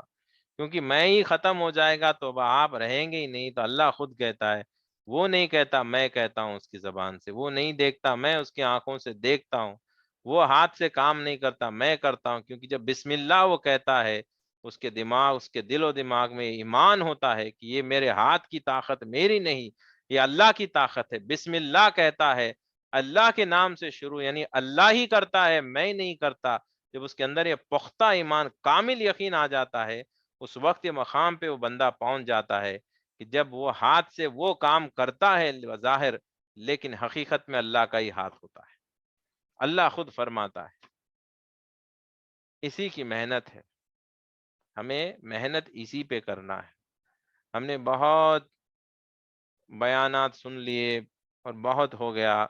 کیونکہ میں ہی ختم ہو جائے گا تو اب آپ رہیں گے ہی نہیں۔ تو اللہ خود کہتا ہے، وہ نہیں کہتا، میں کہتا ہوں اس کی زبان سے، وہ نہیں دیکھتا، میں اس کی آنکھوں سے دیکھتا ہوں، وہ ہاتھ سے کام نہیں کرتا، میں کرتا ہوں، کیونکہ جب بسم اللہ وہ کہتا ہے، اس کے دماغ، اس کے دل و دماغ میں ایمان ہوتا ہے کہ یہ میرے ہاتھ کی طاقت میری نہیں، یہ اللہ کی طاقت ہے۔ بسم اللہ کہتا ہے، اللہ کے نام سے شروع، یعنی اللہ ہی کرتا ہے، میں نہیں کرتا۔ جب اس کے اندر یہ پختہ ایمان، کامل یقین آ جاتا ہے، اس وقت یہ مقام پہ وہ بندہ پہنچ جاتا ہے کہ جب وہ ہاتھ سے وہ کام کرتا ہے بظاہر، لیکن حقیقت میں اللہ کا ہی ہاتھ ہوتا ہے۔ اللہ خود فرماتا ہے، اسی کی محنت ہے، ہمیں محنت اسی پہ کرنا ہے۔ ہم نے بہت بیانات سن لیے اور بہت ہو گیا،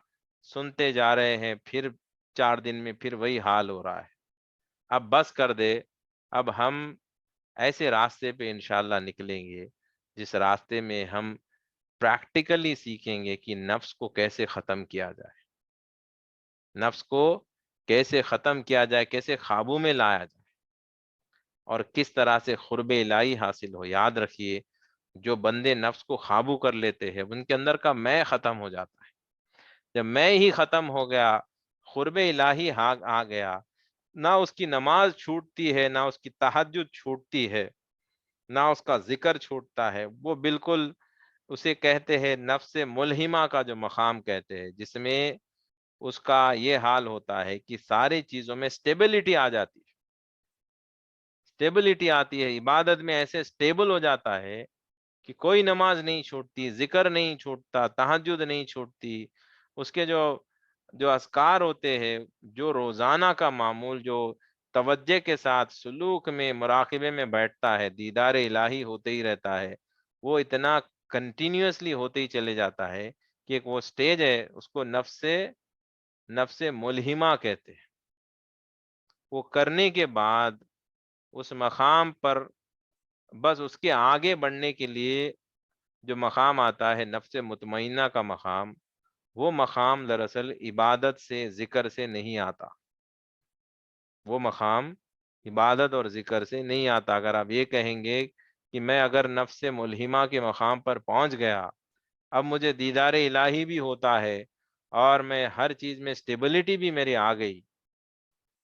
سنتے جا رہے ہیں، پھر 4 دن میں پھر وہی حال ہو رہا ہے۔ اب بس کر دے، اب ہم ایسے راستے پہ انشاءاللہ نکلیں گے جس راستے میں ہم پریکٹیکلی سیکھیں گے کہ نفس کو کیسے ختم کیا جائے، نفس کو کیسے ختم کیا جائے، کیسے قابو میں لایا جائے، اور کس طرح سے قرب الہی حاصل ہو۔ یاد رکھیے، جو بندے نفس کو قابو کر لیتے ہیں ان کے اندر کا میں ختم ہو جاتا ہے۔ جب میں ہی ختم ہو گیا، قرب الہی آ گیا، نہ اس کی نماز چھوٹتی ہے، نہ اس کی تہجد چھوٹتی ہے، نہ اس کا ذکر چھوٹتا ہے، وہ بالکل اسے کہتے ہیں نفس ملہمہ کا جو مقام کہتے ہیں، جس میں اس کا یہ حال ہوتا ہے کہ ساری چیزوں میں سٹیبلٹی آ جاتی ہے، سٹیبلٹی آتی ہے، عبادت میں ایسے سٹیبل ہو جاتا ہے کہ کوئی نماز نہیں چھوٹتی، ذکر نہیں چھوٹتا، تہجد نہیں چھوٹتی، اس کے جو اذکار ہوتے ہیں، جو روزانہ کا معمول، جو توجہ کے ساتھ سلوک میں، مراقبے میں بیٹھتا ہے، دیدار الہی ہوتے ہی رہتا ہے، وہ اتنا کنٹینیوسلی ہوتے ہی چلے جاتا ہے کہ ایک وہ سٹیج ہے، اس کو نفس ملہمہ کہتے ہیں۔ وہ کرنے کے بعد اس مقام پر بس اس کے آگے بڑھنے کے لیے جو مقام آتا ہے نفس مطمئنہ کا مقام، وہ مقام دراصل عبادت سے، ذکر سے نہیں آتا، وہ مقام عبادت اور ذکر سے نہیں آتا۔ اگر آپ یہ کہیں گے کہ میں اگر نفس ملہمہ کے مقام پر پہنچ گیا، اب مجھے دیدار الہی بھی ہوتا ہے، اور میں ہر چیز میں سٹیبلٹی بھی میری آ گئی،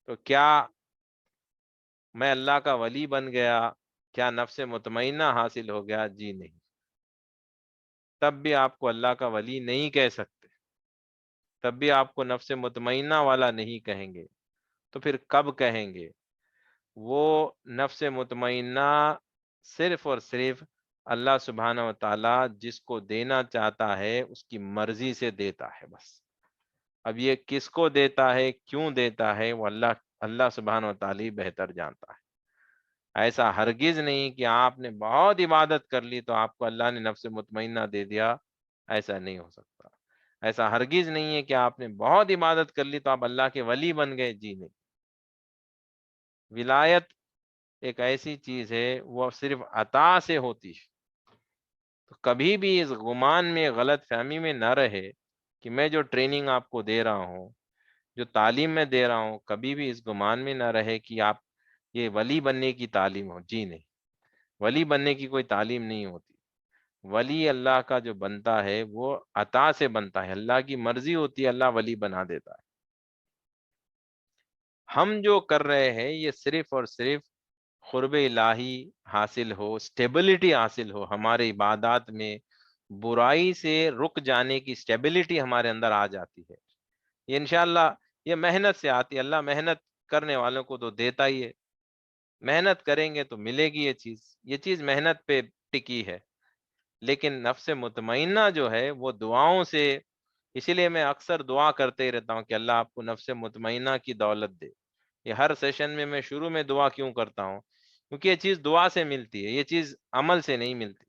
تو کیا میں اللہ کا ولی بن گیا؟ کیا نفس مطمئنہ حاصل ہو گیا؟ جی نہیں، تب بھی آپ کو اللہ کا ولی نہیں کہہ سکتے، تب بھی آپ کو نفس مطمئنہ والا نہیں کہیں گے، تو پھر کب کہیں گے؟ وہ نفس مطمئنہ صرف اور صرف اللہ سبحانہ و تعالی جس کو دینا چاہتا ہے اس کی مرضی سے دیتا ہے بس۔ اب یہ کس کو دیتا ہے، کیوں دیتا ہے، وہ اللہ سبحانہ و تعالی بہتر جانتا ہے۔ ایسا ہرگز نہیں کہ آپ نے بہت عبادت کر لی تو آپ کو اللہ نے نفس مطمئنہ دے دیا، ایسا نہیں ہو سکتا۔ ایسا ہرگز نہیں ہے کہ آپ نے بہت عبادت کر لی تو آپ اللہ کے ولی بن گئے، جی نہیں۔ ولایت ایک ایسی چیز ہے، وہ صرف عطا سے ہوتی ہے۔ تو کبھی بھی اس گمان میں، غلط فہمی میں نہ رہے کہ میں جو ٹریننگ آپ کو دے رہا ہوں، جو تعلیم میں دے رہا ہوں کبھی بھی اس گمان میں نہ رہے کہ آپ یہ ولی بننے کی تعلیم ہو، جی نہیں، ولی بننے کی کوئی تعلیم نہیں ہوتی۔ ولی اللہ کا جو بنتا ہے وہ عطا سے بنتا ہے، اللہ کی مرضی ہوتی ہے، اللہ ولی بنا دیتا ہے۔ ہم جو کر رہے ہیں یہ صرف اور صرف قرب الہی حاصل ہو، سٹیبلٹی حاصل ہو ہمارے عبادات میں، برائی سے رک جانے کی سٹیبلٹی ہمارے اندر آ جاتی ہے۔ یہ انشاءاللہ یہ محنت سے آتی ہے، اللہ محنت کرنے والوں کو تو دیتا ہی ہے، محنت کریں گے تو ملے گی یہ چیز محنت پہ ٹکی ہے۔ لیکن نفس مطمئنہ جو ہے وہ دعاؤں سے، اسی لیے میں اکثر دعا کرتے ہی رہتا ہوں کہ اللہ آپ کو نفس مطمئنہ کی دولت دے۔ یہ ہر سیشن میں شروع میں دعا کیوں کرتا ہوں؟ کیونکہ یہ چیز دعا سے ملتی ہے، یہ چیز عمل سے نہیں ملتی۔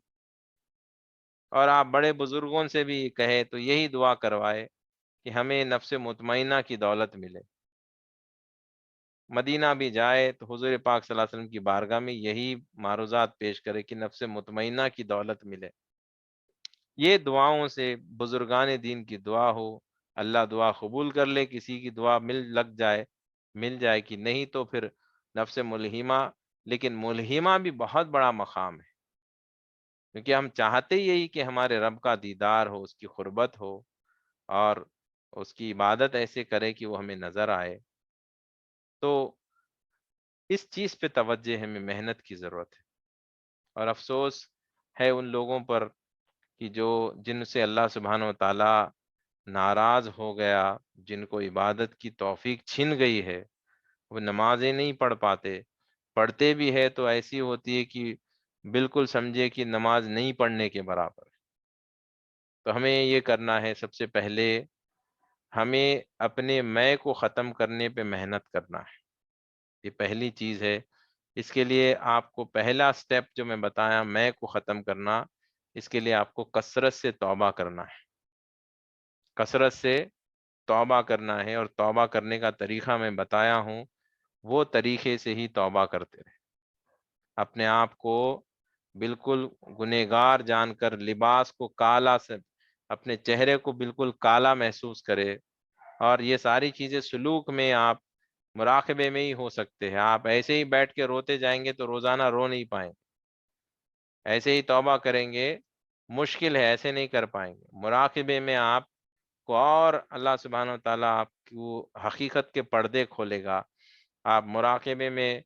اور آپ بڑے بزرگوں سے بھی کہے تو یہی دعا کروائے کہ ہمیں نفس مطمئنہ کی دولت ملے۔ مدینہ بھی جائے تو حضور پاک صلی اللہ علیہ وسلم کی بارگاہ میں یہی معروضات پیش کرے کہ نفس مطمئنہ کی دولت ملے۔ یہ دعاؤں سے بزرگان دین کی دعا ہو، اللہ دعا قبول کر لے، کسی کی دعا مل جائے کہ نہیں تو پھر نفس ملہمہ۔ لیکن ملہمہ بھی بہت بڑا مقام ہے، کیونکہ ہم چاہتے یہی کہ ہمارے رب کا دیدار ہو، اس کی قربت ہو، اور اس کی عبادت ایسے کرے کہ وہ ہمیں نظر آئے۔ تو اس چیز پہ توجہ ہمیں محنت کی ضرورت ہے، اور افسوس ہے ان لوگوں پر کہ جن سے اللہ سبحانہ و تعالی ناراض ہو گیا، جن کو عبادت کی توفیق چھن گئی ہے، وہ نمازیں نہیں پڑھ پاتے، پڑھتے بھی ہے تو ایسی ہوتی ہے کہ بالکل سمجھے کہ نماز نہیں پڑھنے کے برابر۔ تو ہمیں یہ کرنا ہے، سب سے پہلے ہمیں اپنے میں کو ختم کرنے پہ محنت کرنا ہے، یہ پہلی چیز ہے۔ اس کے لیے آپ کو پہلا سٹیپ جو میں بتایا، میں کو ختم کرنا، اس کے لیے آپ کو کثرت سے توبہ کرنا ہے، کثرت سے توبہ کرنا ہے، اور توبہ کرنے کا طریقہ میں بتایا ہوں، وہ طریقے سے ہی توبہ کرتے رہے۔ اپنے آپ کو بالکل گنہگار جان کر، لباس کو کالا سے، اپنے چہرے کو بالکل کالا محسوس کرے، اور یہ ساری چیزیں سلوک میں آپ مراقبے میں ہی ہو سکتے ہیں۔ آپ ایسے ہی بیٹھ کے روتے جائیں گے تو روزانہ رو نہیں پائیں گے، ایسے ہی توبہ کریں گے مشکل ہے، ایسے نہیں کر پائیں گے۔ مراقبے میں آپ کو اور اللہ سبحانہ و تعالیٰ آپ کو حقیقت کے پردے کھولے گا۔ آپ مراقبے میں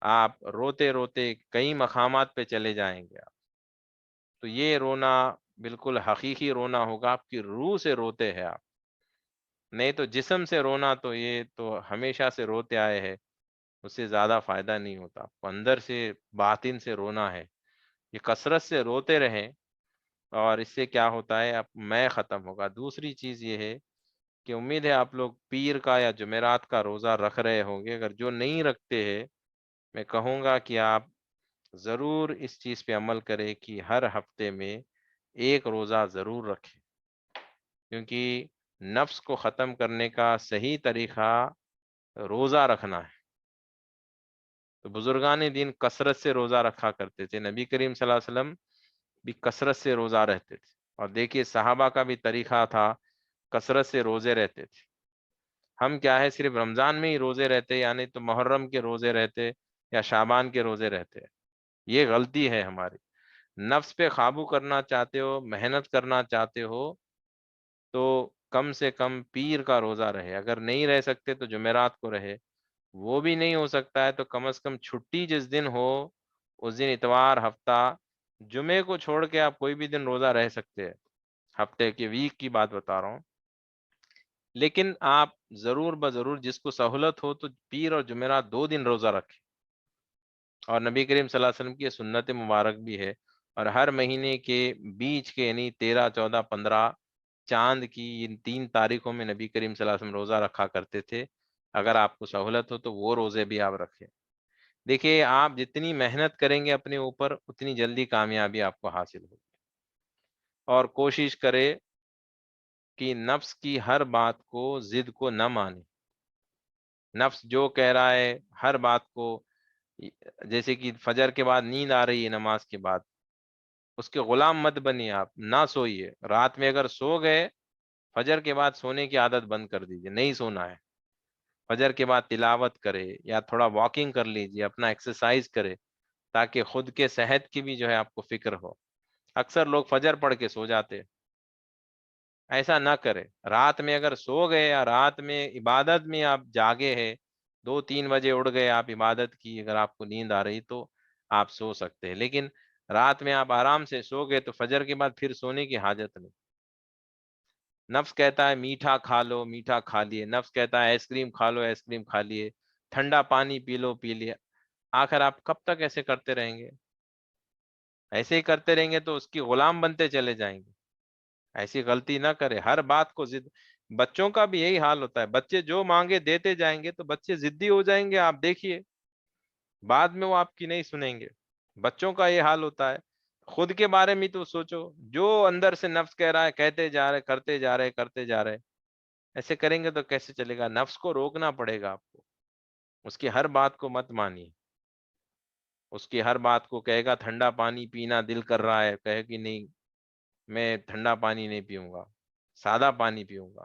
آپ روتے روتے کئی مقامات پہ چلے جائیں گے آپ، تو یہ رونا بالکل حقیقی رونا ہوگا، آپ کی روح سے روتے ہیں آپ، نہیں تو جسم سے رونا تو یہ تو ہمیشہ سے روتے آئے ہیں، اس سے زیادہ فائدہ نہیں ہوتا۔ آپ کو اندر سے باطن سے رونا ہے، یہ کثرت سے روتے رہیں، اور اس سے کیا ہوتا ہے، اب میں ختم ہوگا۔ دوسری چیز یہ ہے کہ امید ہے آپ لوگ پیر کا یا جمعرات کا روزہ رکھ رہے ہوں گے، اگر جو نہیں رکھتے ہیں میں کہوں گا کہ آپ ضرور اس چیز پہ عمل کریں کہ ہر ہفتے میں ایک روزہ ضرور رکھیں، کیونکہ نفس کو ختم کرنے کا صحیح طریقہ روزہ رکھنا ہے۔ تو بزرگان دین کثرت سے روزہ رکھا کرتے تھے، نبی کریم صلی اللہ علیہ وسلم بھی کثرت سے روزہ رہتے تھے، اور دیکھیے صحابہ کا بھی طریقہ تھا، کثرت سے روزے رہتے تھے۔ ہم کیا ہے، صرف رمضان میں ہی روزے رہتے، یعنی تو محرم کے روزے رہتے یا شعبان کے روزے رہتے، یہ غلطی ہے ہماری۔ نفس پہ قابو کرنا چاہتے ہو، محنت کرنا چاہتے ہو، تو کم سے کم پیر کا روزہ رہے، اگر نہیں رہ سکتے تو جمعرات کو رہے، وہ بھی نہیں ہو سکتا ہے تو کم از کم چھٹی جس دن ہو اس دن، اتوار، ہفتہ، جمعے کو چھوڑ کے آپ کوئی بھی دن روزہ رہ سکتے ہیں، ہفتے کے ویک کی بات بتا رہا ہوں۔ لیکن آپ ضرور بضرور جس کو سہولت ہو تو پیر اور جمعرات 2 دن روزہ رکھیں، اور نبی کریم صلی اللہ علیہ وسلم کی یہ سنت مبارک بھی ہے، اور ہر مہینے کے بیچ کے یعنی 13، 14، 15 چاند کی ان 3 تاریخوں میں نبی کریم صلی اللہ علیہ وسلم روزہ رکھا کرتے تھے۔ اگر آپ کو سہولت ہو تو وہ روزے بھی آپ رکھیں۔ دیکھیے آپ جتنی محنت کریں گے اپنے اوپر، اتنی جلدی کامیابی آپ کو حاصل ہوگی، اور کوشش کرے کہ نفس کی ہر بات کو، ضد کو نہ مانے۔ نفس جو کہہ رہا ہے ہر بات کو، جیسے کہ فجر کے بعد نیند آ رہی ہے، نماز کے بعد اس کے غلام مت بنیے، آپ نہ سوئیے۔ رات میں اگر سو گئے، فجر کے بعد سونے کی عادت بند کر دیجیے، نہیں سونا ہے۔ فجر کے بعد تلاوت کرے یا تھوڑا واکنگ کر لیجیے، اپنا ایکسرسائز کرے، تاکہ خود کے صحت کی بھی جو ہے آپ کو فکر ہو۔ اکثر لوگ فجر پڑھ کے سو جاتے، ایسا نہ کرے۔ رات میں اگر سو گئے یا رات میں عبادت میں آپ جاگے ہیں، 2-3 بجے اڑ گئے، آپ عبادت کی، اگر آپ کو نیند آ رہی تو آپ سو سکتے ہیں، لیکن رات میں آپ آرام سے سو گئے تو فجر کے بعد پھر سونے کی حاجت نہیں۔ نفس کہتا ہے میٹھا کھا لو، میٹھا کھا لیے، نفس کہتا ہے آئس کریم کھا لو، آئس کریم کھا لیے، ٹھنڈا پانی پی لو، پی لیا۔ آخر آپ کب تک ایسے کرتے رہیں گے؟ ایسے ہی کرتے رہیں گے تو اس کی غلام بنتے چلے جائیں گے۔ ایسی غلطی نہ کرے، ہر بات کو ضد۔ بچوں کا بھی یہی حال ہوتا ہے، بچے جو مانگے دیتے جائیں گے تو بچے ضدی ہو جائیں گے، آپ دیکھیے بعد میں وہ آپ کی نہیں سنیں گے۔ بچوں کا یہ حال ہوتا ہے۔ خود کے بارے میں تو سوچو، جو اندر سے نفس کہہ رہا ہے کہتے جا رہے، کرتے جا رہے، کرتے جا رہے۔ ایسے کریں گے تو کیسے چلے گا؟ نفس کو روکنا پڑے گا آپ کو، اس کی ہر بات کو مت مانیے۔ اس کی ہر بات کو کہے گا ٹھنڈا پانی پینا دل کر رہا ہے، کہے کہ نہیں میں ٹھنڈا پانی نہیں پیوں گا، سادہ پانی پیوں گا،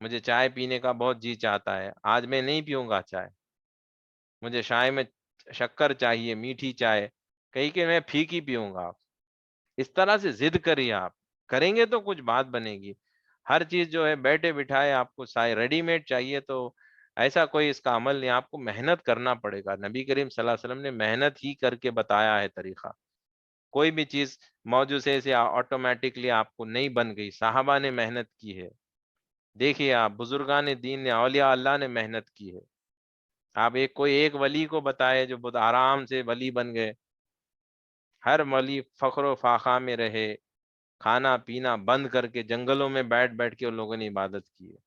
مجھے چائے پینے کا بہت جی چاہتا ہے، آج میں نہیں پیوں گا چائے، مجھے چائے میں شکر چاہیے، میٹھی چائے، کہیں کہ میں پھیکی پیوں گا۔ اس طرح سے ضد کریے، آپ کریں گے تو کچھ بات بنے گی۔ ہر چیز جو ہے بیٹھے بٹھائے آپ کو ریڈی میڈ چاہیے تو ایسا کوئی اس کا عمل نہیں، آپ کو محنت کرنا پڑے گا۔ نبی کریم صلی اللہ علیہ وسلم نے محنت ہی کر کے بتایا ہے طریقہ۔ کوئی بھی چیز موجوزے سے آٹومیٹکلی آپ کو نہیں بن گئی، صحابہ نے محنت کی ہے۔ دیکھیے آپ بزرگان دین نے، اولیاء اللہ نے محنت کی ہے۔ آپ کوئی ایک ولی کو بتائے جو بہت آرام سے ولی بن گئے۔ ہر ولی فخر و فاخا میں رہے، کھانا پینا بند کر کے جنگلوں میں بیٹھ بیٹھ کے ان لوگوں نے عبادت کی ہے۔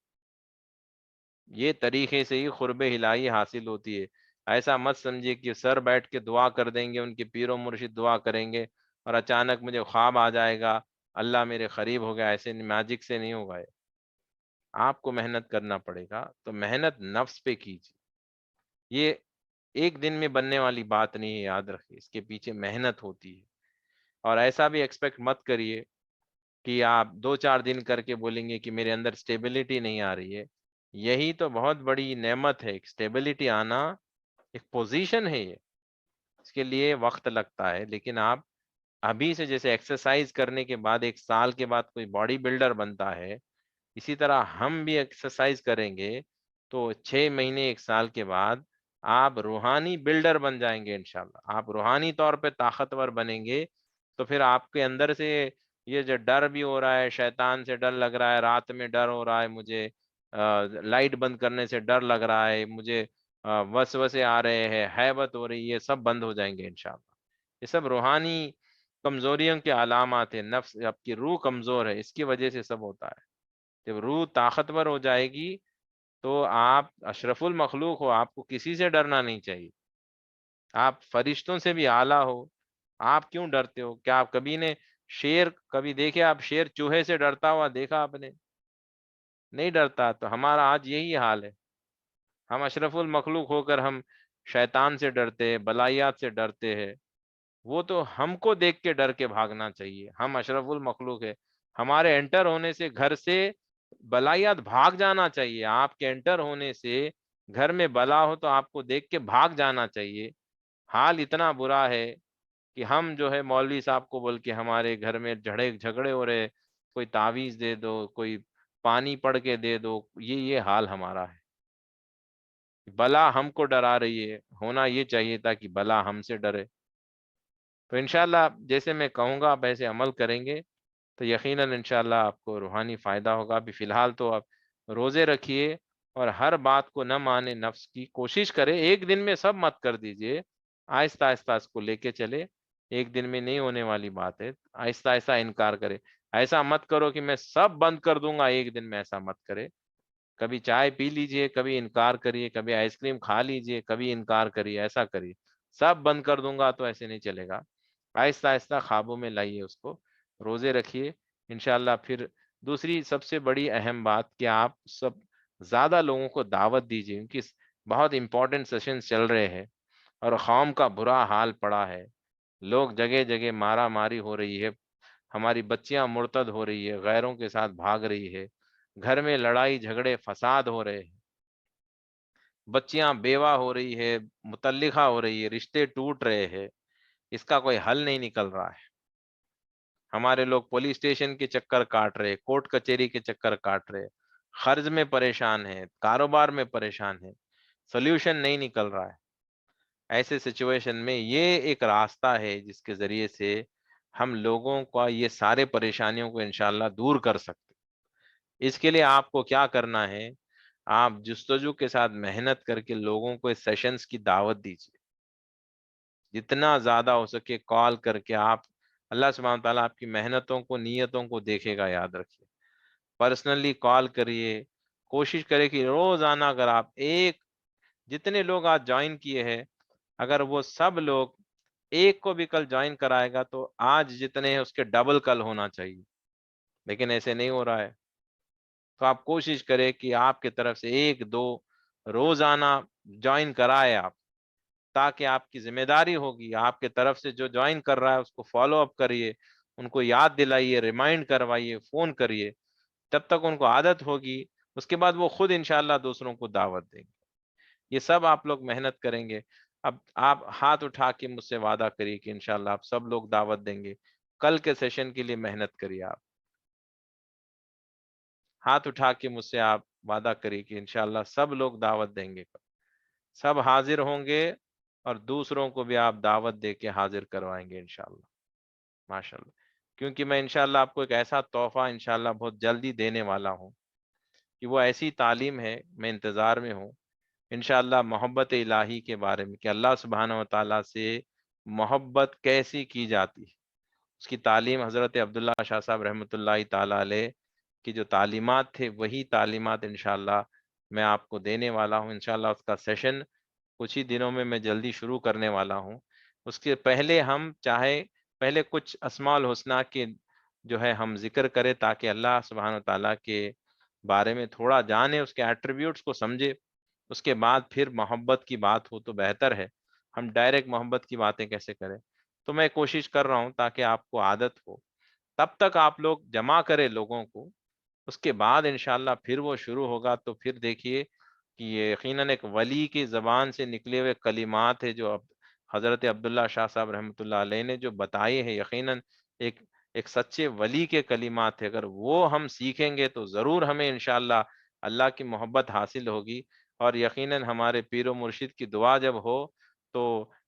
یہ طریقے سے ہی قرب الہی حاصل ہوتی ہے۔ ایسا مت سمجھیے کہ سر بیٹھ کے دعا کر دیں گے، ان کے پیر و مرشد دعا کریں گے اور اچانک مجھے خواب آ جائے گا، اللہ میرے قریب ہو گیا۔ ایسے میجک سے نہیں ہوگا، آپ کو محنت کرنا پڑے گا۔ تو محنت نفس پہ کیجیے، یہ ایک دن میں بننے والی بات نہیں ہے، یاد رکھیے اس کے پیچھے محنت ہوتی ہے۔ اور ایسا بھی ایکسپیکٹ مت کریے کہ آپ 2-4 دن کر کے بولیں گے کہ میرے اندر سٹیبلٹی نہیں آ رہی ہے۔ یہی تو بہت بڑی نعمت ہے، ایک سٹیبلٹی آنا، ایک پوزیشن ہے یہ، اس کے لیے وقت لگتا ہے۔ لیکن آپ ابھی سے، جیسے ایکسرسائز کرنے کے بعد 1 سال کے بعد کوئی باڈی بلڈر بنتا ہے، اسی طرح ہم بھی ایکسرسائز کریں گے تو 6 مہینے 1 سال کے بعد آپ روحانی بلڈر بن جائیں گے انشاءاللہ۔ آپ روحانی طور پہ طاقتور بنیں گے تو پھر آپ کے اندر سے یہ جو ڈر بھی ہو رہا ہے، شیطان سے ڈر لگ رہا ہے، رات میں ڈر ہو رہا ہے، مجھے لائٹ بند کرنے سے ڈر لگ رہا ہے، مجھے وسوسے آ رہے ہیں، ہیبت ہو رہی ہے، یہ سب بند ہو جائیں گے انشاءاللہ۔ یہ سب روحانی کمزوریوں کے علامات ہیں۔ نفس، آپ کی روح کمزور ہے، اس کی وجہ سے سب ہوتا ہے۔ جب روح طاقتور ہو جائے گی تو آپ اشرف المخلوق ہو، آپ کو کسی سے ڈرنا نہیں چاہیے، آپ فرشتوں سے بھی اعلیٰ ہو۔ آپ کیوں ڈرتے ہو؟ کیا آپ کبھی نے شیر کبھی دیکھے؟ آپ شیر چوہے سے ڈرتا ہوا دیکھا آپ نے؟ نہیں ڈرتا۔ تو ہمارا آج یہی حال ہے، ہم اشرف المخلوق ہو کر ہم شیطان سے ڈرتے ہیں، بلائیات سے ڈرتے ہیں۔ وہ تو ہم کو دیکھ کے ڈر کے بھاگنا چاہیے، ہم اشرف المخلوق ہے، ہمارے انٹر ہونے سے گھر سے بلائیات بھاگ جانا چاہیے۔ آپ کے انٹر ہونے سے گھر میں بلا ہو تو آپ کو دیکھ کے بھاگ جانا چاہیے۔ حال اتنا برا ہے کہ ہم جو ہے مولوی صاحب کو بول کے ہمارے گھر میں جھگڑے ہو رہے، کوئی تعویذ دے دو، کوئی پانی پڑھ کے دے دو، یہ حال ہمارا ہے۔ بلا ہم کو ڈرا رہی ہے، ہونا یہ چاہیے تھا کہ بلا ہم سے ڈرے۔ تو انشاءاللہ جیسے میں کہوں گا آپ ایسے عمل کریں گے تو یقیناً انشاءاللہ آپ کو روحانی فائدہ ہوگا۔ ابھی فی الحال تو آپ روزے رکھیے اور ہر بات کو نہ مانے، نفس کی کوشش کرے، ایک دن میں سب مت کر دیجئے، آہستہ آہستہ اس کو لے کے چلے۔ ایک دن میں نہیں ہونے والی بات ہے، آہستہ آہستہ انکار کرے۔ ایسا مت کرو کہ میں سب بند کر دوں گا ایک دن میں، ایسا مت کرے۔ کبھی چائے پی لیجئے، کبھی انکار کریے، کبھی آئس کریم کھا لیجئے، کبھی انکار کریے، ایسا کریے۔ سب بند کر دوں گا تو ایسے نہیں چلے گا۔ آہستہ آہستہ خوابوں میں لائیے اس کو، روزے رکھیے انشاءاللہ۔ پھر دوسری سب سے بڑی اہم بات کہ آپ سب زیادہ لوگوں کو دعوت دیجیے، کیونکہ بہت امپورٹنٹ سیشن چل رہے ہیں اور قوم کا برا حال پڑا ہے۔ لوگ جگہ جگہ مارا ماری ہو رہی ہے، ہماری بچیاں مرتد ہو رہی ہے، غیروں کے ساتھ بھاگ رہی ہے، گھر میں لڑائی جھگڑے فساد ہو رہے ہیں۔ بچیاں بیوہ ہو رہی ہے، مطلقہ ہو رہی ہے، رشتے ٹوٹ رہے ہیں، اس کا کوئی حل نہیں نکل رہا ہے۔ ہمارے لوگ پولیس اسٹیشن کے چکر کاٹ رہے، کورٹ کچہری کے چکر کاٹ رہے، قرض میں پریشان ہے، کاروبار میں پریشان ہے، سلیوشن نہیں نکل رہا ہے۔ ایسے سچویشن میں یہ ایک راستہ ہے جس کے ذریعے سے ہم لوگوں کا یہ سارے پریشانیوں کو انشاءاللہ دور کر سکتے۔ اس کے لیے آپ کو کیا کرنا ہے؟ آپ جستجو کے ساتھ محنت کر کے لوگوں کو اس سیشنز کی دعوت دیجیے، جتنا زیادہ ہو سکے کال کر کے آپ، اللہ سبحانہ تعالیٰ آپ کی محنتوں کو، نیتوں کو دیکھے گا، یاد رکھیے۔ پرسنلی کال کریے، کوشش کرے کہ روزانہ اگر آپ جتنے لوگ آج جوائن کیے ہیں، اگر وہ سب لوگ ایک کو بھی کل جوائن کرائے گا تو آج جتنے ہیں اس کے ڈبل کل ہونا چاہیے، لیکن ایسے نہیں ہو رہا ہے۔ تو آپ کوشش کریں کہ آپ کی طرف سے 1-2 روزانہ جوائن کرائے آپ، تاکہ آپ کی ذمہ داری ہوگی، آپ کے طرف سے جو جوائن کر رہا ہے اس کو فالو اپ کریے، ان کو یاد دلائیے، ریمائنڈ کروائیے، فون کریے، تب تک ان کو عادت ہوگی، اس کے بعد وہ خود انشاءاللہ دوسروں کو دعوت دیں گے۔ یہ سب آپ لوگ محنت کریں گے۔ اب آپ ہاتھ اٹھا کے مجھ سے وعدہ کریے کہ انشاءاللہ آپ سب لوگ دعوت دیں گے۔ کل کے سیشن کے لیے محنت کریے، آپ ہاتھ اٹھا کے مجھ سے آپ وعدہ کریے کہ انشاءاللہ سب لوگ دعوت دیں گے، سب حاضر ہوں گے، اور دوسروں کو بھی آپ دعوت دے کے حاضر کروائیں گے انشاءاللہ، ماشاءاللہ۔ کیونکہ میں انشاءاللہ آپ کو ایک ایسا تحفہ انشاءاللہ بہت جلدی دینے والا ہوں کہ وہ ایسی تعلیم ہے، میں انتظار میں ہوں انشاءاللہ محبت الہی کے بارے میں، کہ اللہ سبحانہ و تعالیٰ سے محبت کیسی کی جاتی ہے۔ اس کی تعلیم حضرت عبداللہ شاہ صاحب رحمۃ اللہ تعالیٰ علیہ کی جو تعلیمات تھے، وہی تعلیمات انشاءاللہ میں آپ کو دینے والا ہوں۔ انشاءاللہ اس کا سیشن کچھ ہی دنوں میں جلدی شروع کرنے والا ہوں۔ اس کے پہلے ہم پہلے کچھ اسماء الحسنہ کے جو ہے ہم ذکر کریں، تاکہ اللہ سبحانہ تعالیٰ کے بارے میں تھوڑا جانے، اس کے ایٹریبیوٹس کو سمجھے، اس کے بعد پھر محبت کی بات ہو تو بہتر ہے۔ ہم ڈائریکٹ محبت کی باتیں کیسے کریں؟ تو میں کوشش کر رہا ہوں تاکہ آپ کو عادت ہو، تب تک آپ لوگ جمع کریں لوگوں کو، اس کے بعد انشاءاللہ پھر وہ شروع ہوگا تو پھر دیکھیے کہ یہ یقیناً ایک ولی کی زبان سے نکلے ہوئے کلمات ہے جو حضرت عبداللہ شاہ صاحب رحمۃ اللہ علیہ نے جو بتائے ہیں، یقیناً ایک ایک سچے ولی کے کلمات ہے۔ اگر وہ ہم سیکھیں گے تو ضرور ہمیں انشاءاللہ اللہ کی محبت حاصل ہوگی، اور یقیناً ہمارے پیر و مرشد کی دعا جب ہو تو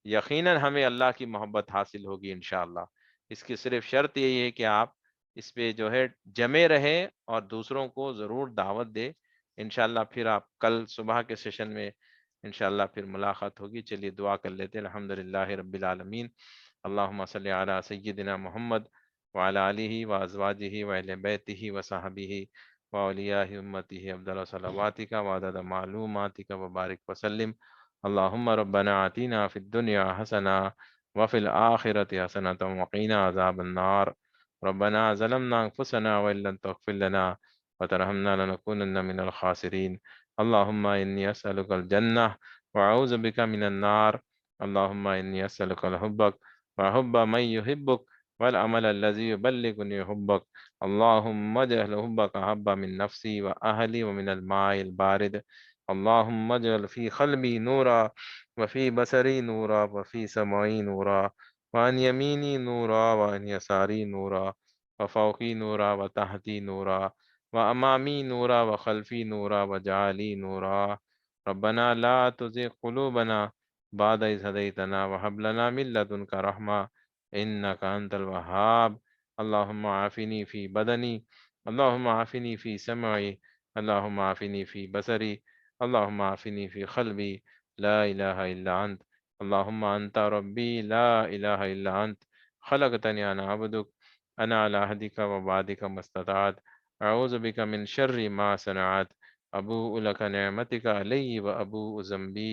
یقیناً ہمیں اللہ کی محبت حاصل ہوگی انشاءاللہ۔ اس کی صرف شرط یہی ہے کہ آپ اس پہ جو ہے جمے رہیں اور دوسروں کو ضرور دعوت دے۔ انشاءاللہ پھر آپ کل صبح کے سیشن میں انشاءاللہ پھر ملاقات ہوگی۔ چلیے دعا کر لیتے ہیں۔ الحمدللہ رب العالمین، اللہم صلی علی سیدنا محمد وعلی آلہ وازواجہ واہل بیتہ وصحبہ واولیاء امتہ افضل صلواتک وعدد معلوماتک وبارک وسلم۔ اللہم ربنا آتینا فی الدنیا حسنہ وفی الآخرۃ حسنۃ وقینا عذاب النار۔ ربنا ظلمنا انفسنا وان لم تغفر لنا وترحمنا لنكونن من الخاسرین۔ اللہم انی اسألک الجنہ واعوذ بک من النار۔ اللہم انی اسألک الحبک وحب من یحبک والعمل الذي يبلغني حبك۔ اللهم اجعل حبك أحب من نفسي وأهلي ومن الماء البارد۔ اللهم اجعل في قلبي نورا وفي بصري نورا وفي سمعي نورا وعن يميني نورا وعن يساري نورا وفوقي نورا وتحتي نورا وأمامي نورا وخلفي نورا وجعلي نورا۔ ربنا لا تزغ قلوبنا بعد إذ هديتنا وهب لنا من لدنك رحمة إنك أنت الوهاب۔ اللهم عافني في بدني، اللهم عافني في سمعي، اللهم عافني في بصري، اللهم عافني في قلبي، لا إله إلا أنت۔ اللهم أنت ربي لا إله إلا أنت، خلقتني أنا عبدك، أنا على عهدك ووعدك ما استطعت، أعوذ بك من شر ما صنعت، أبوء لك نعمتك علي وأبوء ذنبي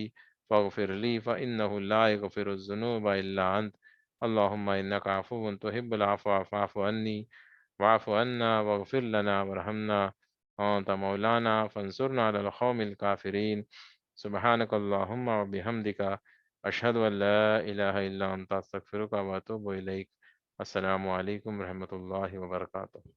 فاغفر لي فإنه لا يغفر الذنوب إلا أنت۔ اللهم إنك عفو تحب العفو فاعف عني واعف عنا واغفر لنا وارحمنا، أنت مولانا فانصرنا على القوم الكافرين۔ سبحانك اللهم وبحمدك أشهد أن لا إله إلا أنت أستغفرك وأتوب إليك۔ السلام علیکم ورحمۃ اللہ وبرکاتہ۔